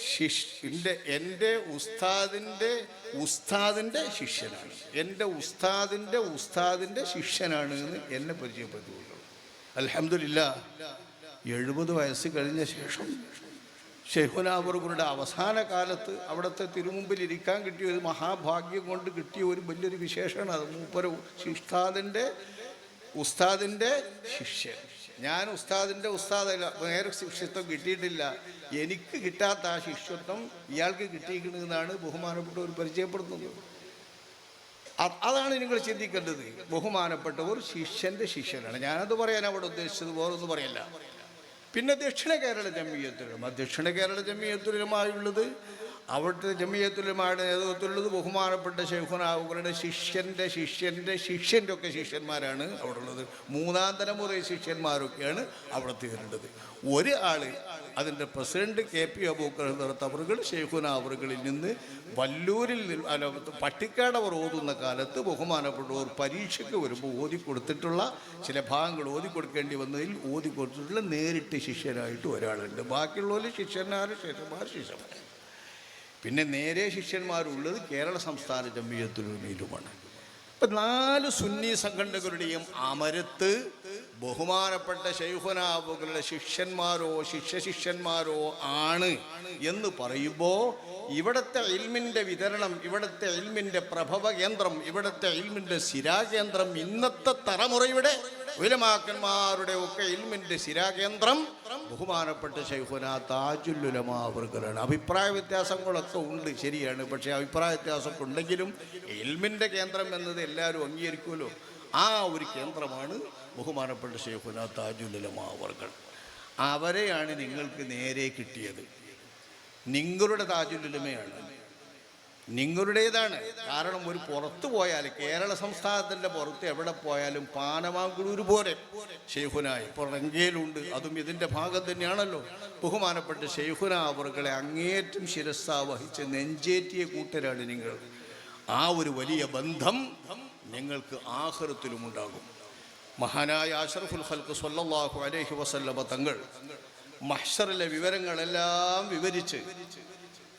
ശിഷ്യനാണ്. എൻ്റെ ഉസ്താദിൻ്റെ ശിഷ്യനാണ് എന്ന് എന്നെ പരിചയപ്പെടുത്തിയുള്ളൂ. അൽഹംദുലില്ലാഹ് 70 വയസ്സ് കഴിഞ്ഞ ശേഷം ഷെയ്ഖുന അവരുടെ അവസാന കാലത്ത് അവിടുത്തെ തിരുമുമ്പിൽ ഇരിക്കാൻ കിട്ടിയ ഒരു മഹാഭാഗ്യം കൊണ്ട് കിട്ടിയ ഒരു വലിയൊരു വിശേഷമാണ് അത്. മൂപ്പര് ഉസ്താദിൻ്റെ ശിഷ്യൻ. ഞാൻ ഉസ്താദിൻ്റെ ഉസ്താദല്ല, നേരെ ശിഷ്യത്വം കിട്ടിയിട്ടില്ല. എനിക്ക് കിട്ടാത്ത ആ ശിഷ്യത്വം ഇയാൾക്ക് കിട്ടിയിരിക്കുന്നതെന്നാണ് ബഹുമാനപ്പെട്ടവർ പരിചയപ്പെടുത്തുന്നത്. അതാണ് നിങ്ങൾ ചിന്തിക്കേണ്ടത്. ബഹുമാനപ്പെട്ടവർ ശിഷ്യൻ്റെ ശിഷ്യനാണ്. ഞാനത് പറയാൻ അവിടെ ഉദ്ദേശിച്ചത് വേറൊന്നും പറയല്ല. പിന്നെ ദക്ഷിണ കേരള ജമിയത്തുൽ ഉലമയുള്ളത് അവിടുത്തെ ജമിയത്തുൽ ഉലമയുടെ നേതൃത്വത്തിലുള്ളത് ബഹുമാനപ്പെട്ട ഷെയ്ഖുന അവരുടെ ശിഷ്യൻ്റെ ഒക്കെ ശിഷ്യന്മാരാണ് അവിടെ ഉള്ളത്. 3ാം തലമുറ ശിഷ്യന്മാരൊക്കെയാണ് അവിടെ തീരേണ്ടത്. ഒരാൾ അതിൻ്റെ പ്രസിഡന്റ് KP അബൂബക്കർ അവർ ഷെയ്ഖുന അവകളിൽ നിന്ന് വല്ലൂരിൽ പട്ടിക്കാട് അവർ ഓതുന്ന കാലത്ത് ബഹുമാനപ്പെട്ടവർ പരീക്ഷയ്ക്ക് വരുമ്പോൾ ഓതിക്കൊടുത്തിട്ടുള്ള ചില ഭാഗങ്ങൾ ഓതിക്കൊടുക്കേണ്ടി വന്നതിൽ ഓതിക്കൊടുത്തിട്ടുള്ള നേരിട്ട് ശിഷ്യനായിട്ട് ഒരാളുണ്ട്. ബാക്കിയുള്ളവർ ശിഷ്യന്മാർ. പിന്നെ നേരെ ശിഷ്യന്മാരുള്ളത് കേരള സംസ്ഥാന ജമിയത്തുൽ ഉലമയിലുമാണ്. ഇപ്പം 4 സുന്നി സംഘടനകളുടെയും അമരത്ത് ബഹുമാനപ്പെട്ട ഷെയ്ഖുന അവകളുടെ ശിഷ്യന്മാരോ ആണ് എന്ന് പറയുമ്പോൾ ഇവിടുത്തെ ഇൽമിൻ്റെ വിതരണം, ഇവിടുത്തെ ഇൽമിൻ്റെ പ്രഭവ കേന്ദ്രം, ഇവിടുത്തെ ഇൽമിൻ്റെ സിരാകേന്ദ്രം, ഇന്നത്തെ തലമുറയുടെ ഉലമാക്കന്മാരുടെ ഒക്കെ ഇൽമിൻ്റെ സിരാകേന്ദ്രം ബഹുമാനപ്പെട്ട ഷെയ്ഖുന താജുൽ ഉലമ അവർകളാണ്. അഭിപ്രായ വ്യത്യാസങ്ങളൊക്കെ ഉണ്ട്, ശരിയാണ്. പക്ഷേ അഭിപ്രായ വ്യത്യാസമൊക്കെ ഉണ്ടെങ്കിലും ഇൽമിൻ്റെ കേന്ദ്രം എന്നത് എല്ലാവരും അംഗീകരിക്കുമല്ലോ. ആ ഒരു കേന്ദ്രമാണ് ബഹുമാനപ്പെട്ട ഷെയ്ഖുന താജുൽ ഉലമ അവർകൾ. അവരെയാണ് നിങ്ങൾക്ക് നേരെ കിട്ടിയത്. നിങ്ങളുടെ താജുൽ ഉലമയാണ്, നിങ്ങളുടേതാണ്. കാരണം ഒരു പുറത്ത് പോയാൽ, കേരള സംസ്ഥാനത്തിൻ്റെ പുറത്ത് എവിടെ പോയാലും പാനമാങ്കുളൂർ പോലെ ഷെയ്ഖുനായി ഇപ്പോൾ റങ്കയിലുണ്ട്. അതും ഇതിൻ്റെ ഭാഗം തന്നെയാണല്ലോ. ബഹുമാനപ്പെട്ട ഷെയ്ഖുന അവർകളെ അങ്ങേറ്റം ശിരസ്സാ വഹിച്ച് നെഞ്ചേറ്റിയ കൂട്ടരാണ് നിങ്ങൾ. ആ ഒരു വലിയ ബന്ധം നിങ്ങൾക്ക് ആഖിറത്തിലും ഉണ്ടാകും. മഹാനായ അഷ്റഫുൽ ഖൽഖ് സ്വല്ലല്ലാഹു അലൈഹി വസല്ലമ തങ്ങൾ മഹ്ശറിലെ വിവരങ്ങളെല്ലാം വിവരിച്ച്,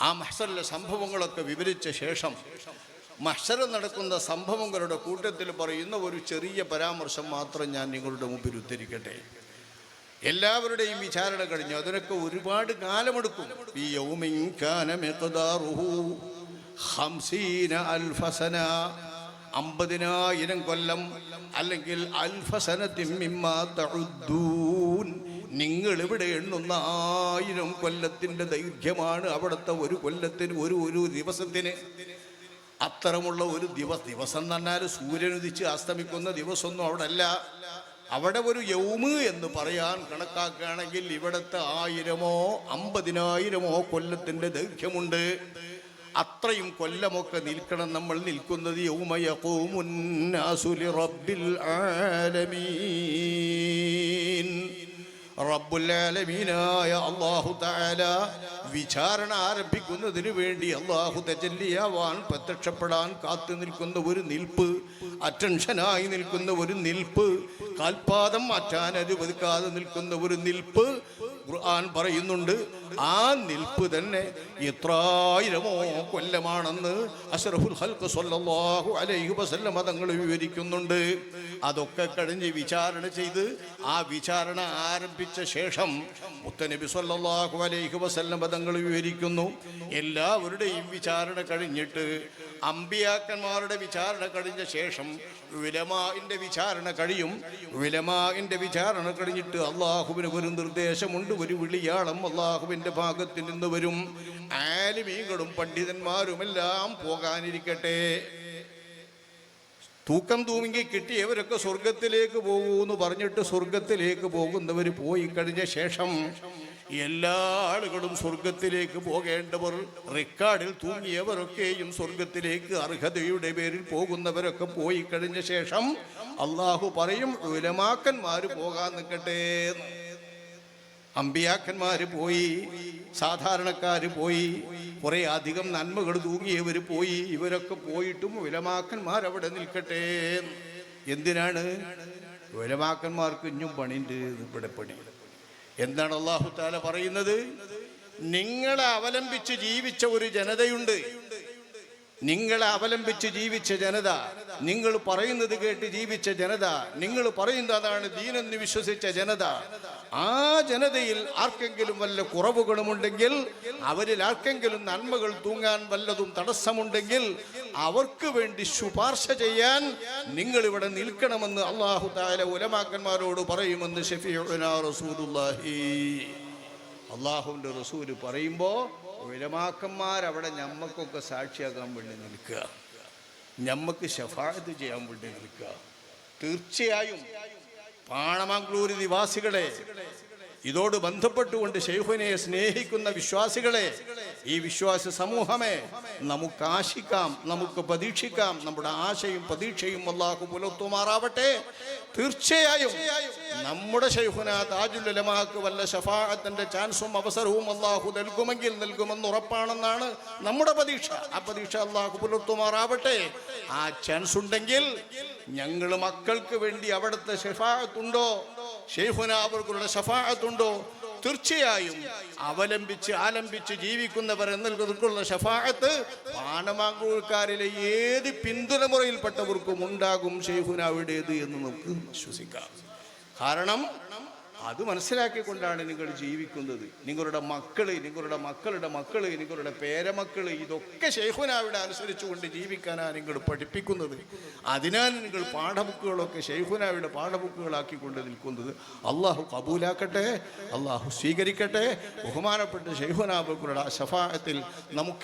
ആ മഹ്ശറിലെ സംഭവങ്ങളൊക്കെ വിവരിച്ച ശേഷം മഹ്ശറിൽ നടക്കുന്ന സംഭവങ്ങളുടെ കൂട്ടത്തിൽ പറയുന്ന ഒരു ചെറിയ പരാമർശം മാത്രം ഞാൻ നിങ്ങളുടെ മുമ്പിൽ ഉദ്ധരിക്കട്ടെ. എല്ലാവരുടെയും വിചാരണ കഴിഞ്ഞു, അതിനൊക്കെ ഒരുപാട് കാലമെടുക്കും. ഈ യൗമിൻ കാന മിഖ്ദാറുഹു 50,000 സന, 50,000 കൊല്ലം, അല്ലെങ്കിൽ അൽഫസനത്തിൻ മിമ്മാ തഉദ്ദൂൻ, നിങ്ങൾ ഇവിടെ എണ്ണുന്ന 1000 കൊല്ലത്തിൻ്റെ ദൈർഘ്യമാണ് അവിടുത്തെ ഒരു കൊല്ലത്തിന്, ഒരു ദിവസത്തിന്. അത്തരമുള്ള ഒരു ദിവസം എന്ന് പറഞ്ഞാൽ സൂര്യൻ ഉദിച്ച് അസ്തമിക്കുന്ന ദിവസമൊന്നും അവിടെ അല്ല. അവിടെ ഒരു യൗമ് എന്ന് പറയാൻ കണക്കാക്കുകയാണെങ്കിൽ ഇവിടുത്തെ 1000-ഓ 50,000-ഓ കൊല്ലത്തിൻ്റെ ദൈർഘ്യമുണ്ട്. അത്രയും കൊല്ലമൊക്കെ നിൽക്കണം നമ്മൾ നിൽക്കുന്നത്. യൗമ യഖൂമുന്നാസു ലിറബ്ബിൽ ആലമീൻ, റബ്ബുൽ ആലമീനായ അല്ലാഹു തആല വിചാരണ ആരംഭിക്കുന്നതിന് വേണ്ടി അല്ലാഹു തജല്ലിയാവാൻ പ്രത്യക്ഷപ്പെടാൻ കാത്തു നിൽക്കുന്ന ഒരു നിൽപ്പ്, അറ്റൻഷനായി നിൽക്കുന്ന ഒരു നിൽപ്പ്, കാൽപാദം മാറ്റാൻ അനുവദിക്കാതെ നിൽക്കുന്ന ഒരു നിൽപ്പ് ഖുർആൻ പറയുന്നുണ്ട്. ആ നിൽപ്പ് തന്നെ എത്രായിരമോ കൊല്ലമാണെന്ന് അഷ്റഫുൽ ഖൽഖ് സ്വല്ലല്ലാഹു അലൈഹി വസല്ലം തങ്ങൾ വിവരിക്കുന്നുണ്ട്. അതൊക്കെ കഴിഞ്ഞ് വിചാരണ ചെയ്ത് ആ വിചാരണ ആരംഭിച്ച ശേഷം മുത്തനബി സ്വല്ലല്ലാഹു അലൈഹി വസല്ലം തങ്ങൾ വിവരിക്കുന്നു, എല്ലാവരുടെയും വിചാരണ കഴിഞ്ഞിട്ട് അമ്പിയാക്കന്മാരുടെ വിചാരണ കഴിഞ്ഞ ശേഷം ഉലമാഇന്റെ വിചാരണ കഴിയും. ഉലമാഇന്റെ വിചാരണ കഴിഞ്ഞിട്ട് അള്ളാഹുവിന് ഒരു നിർദ്ദേശമുണ്ട്, ഒരു വിളിയാളം അള്ളാഹുവിൻ്റെ ഭാഗത്ത് നിന്ന് വരും. ആലിമീങ്ങളും പണ്ഡിതന്മാരുമെല്ലാം പോകാനിരിക്കട്ടെ. തൂക്കം തൂങ്ങി കിട്ടിയവരൊക്കെ സ്വർഗത്തിലേക്ക് പോകൂ എന്ന് പറഞ്ഞിട്ട് സ്വർഗത്തിലേക്ക് പോകുന്നവർ പോയി കഴിഞ്ഞ ശേഷം എല്ലാ ആളുകളും സ്വർഗത്തിലേക്ക് പോകേണ്ടവർ, റെക്കാർഡിൽ തൂങ്ങിയവരൊക്കെയും സ്വർഗത്തിലേക്ക് അർഹതയുടെ പേരിൽ പോകുന്നവരൊക്കെ പോയി കഴിഞ്ഞ ശേഷം അള്ളാഹു പറയും ഉലമാക്കന്മാർ പോകാൻ നിൽക്കട്ടെ. അമ്പിയാക്കന്മാർ പോയി, സാധാരണക്കാർ പോയി, കുറേ അധികം നന്മകൾ തൂങ്ങിയവർ പോയി, ഇവരൊക്കെ പോയിട്ടും ഉലമാക്കന്മാർ അവിടെ നിൽക്കട്ടെ. എന്തിനാണ്? ഉലമാക്കന്മാർക്ക് ഇഞ്ഞും പണിയുണ്ട്. ഇവിടെ പണി എന്താണ് അല്ലാഹു തആല പറയുന്നത്? നിങ്ങളെ അവലംബിച്ച് ജീവിച്ച ഒരു ജനതയുണ്ട്. നിങ്ങളെ അവലംബിച്ച് ജീവിച്ച ജനത, നിങ്ങൾ പറയുന്നത് കേട്ട് ജീവിച്ച ജനത, നിങ്ങൾ പറയുന്നതാണ് ദീനെന്ന് വിശ്വസിച്ച ജനത. ആ ജനതയിൽ ആർക്കെങ്കിലും വല്ല കുറവുകളുമുണ്ടെങ്കിൽ, അവരിൽ ആർക്കെങ്കിലും നന്മകൾ തൂങ്ങാൻ വല്ലതും തടസ്സമുണ്ടെങ്കിൽ അവർക്ക് വേണ്ടി ശുപാർശ ചെയ്യാൻ നിങ്ങൾ ഇവിടെ നിൽക്കണമെന്ന് അല്ലാഹു തആല ഉലമാക്കന്മാരോട് പറയുമെന്ന് ശഫീഉനാ റസൂലുള്ളാഹി, അല്ലാഹുവിൻ്റെ റസൂല് പറയുമ്പോൾ ഉലമാക്കന്മാരവിടെ ഞമ്മക്കൊക്കെ സാക്ഷിയാകാൻ വേണ്ടി നിൽക്കുക, ഞമ്മക്ക് ശഫാഅത്ത് ചെയ്യാൻ വേണ്ടി നിൽക്കുക. തീർച്ചയായും പാണമംഗ്ലൂർ നിവാസികളെ, ഇതോട് ബന്ധപ്പെട്ടുകൊണ്ട് ശൈഖുനെ സ്നേഹിക്കുന്ന വിശ്വാസികളെ, ഈ വിശ്വാസ സമൂഹമേ, നമുക്ക് ആശിക്കാം, നമുക്ക് പ്രതീക്ഷിക്കാം. നമ്മുടെ ആശയും പ്രതീക്ഷയും അല്ലാഹു പുലർത്തുമാറാവട്ടെ. തീർച്ചയായും നമ്മുടെ ശൈഖുന താജുൽ ഉലമാക്ക് വല്ല ശഫാഅത്തിന്റെ ചാൻസും അവസരവും അല്ലാഹു നൽകുമെങ്കിൽ നൽകുമെന്ന് ഉറപ്പാണെന്നാണ് നമ്മുടെ പ്രതീക്ഷ. ആ പ്രതീക്ഷ അല്ലാഹു പുലർത്തുമാറാവട്ടെ. ആ ചാൻസ് ഉണ്ടെങ്കിൽ ഞങ്ങൾ മക്കൾക്ക് വേണ്ടി അവിടുത്തെ ശഫാഅത്തുണ്ടോ, ശൈഖുന അവർക്കുള്ള ശഫാഅത്തുണ്ടോ? തീർച്ചയായും അവലംബിച്ച് ആലംബിച്ച് ജീവിക്കുന്നവർ എന്നവർക്കുള്ള ശഫാഅത്ത് പാണമാങ്കൂർക്കാരിലെ ഏത് പിന്തുണമുറയിൽപ്പെട്ടവർക്കും ഉണ്ടാകും ശൈഖുനാവിടേത് എന്ന് നമുക്ക് വിശ്വസിക്കാം. കാരണം അത് മനസ്സിലാക്കിക്കൊണ്ടാണ് നിങ്ങൾ ജീവിക്കുന്നത്. നിങ്ങളുടെ മക്കള്, നിങ്ങളുടെ മക്കളുടെ മക്കള്, നിങ്ങളുടെ പേരമക്കള്, ഇതൊക്കെ ശൈഖുനാവിടെ അനുസരിച്ചുകൊണ്ട് ജീവിക്കാനാണ് നിങ്ങൾ പഠിപ്പിക്കുന്നത്. അതിനാണ് നിങ്ങൾ പാഠബുക്കുകളൊക്കെ ശൈഖുനാവിടെ പാഠബുക്കുകളാക്കിക്കൊണ്ട് നിൽക്കുന്നത്. അള്ളാഹു കബൂലാക്കട്ടെ, അള്ളാഹു സ്വീകരിക്കട്ടെ. ബഹുമാനപ്പെട്ട ശൈഖുനാബുക്കളുടെ ശഫാഅത്തിൽ നമുക്ക്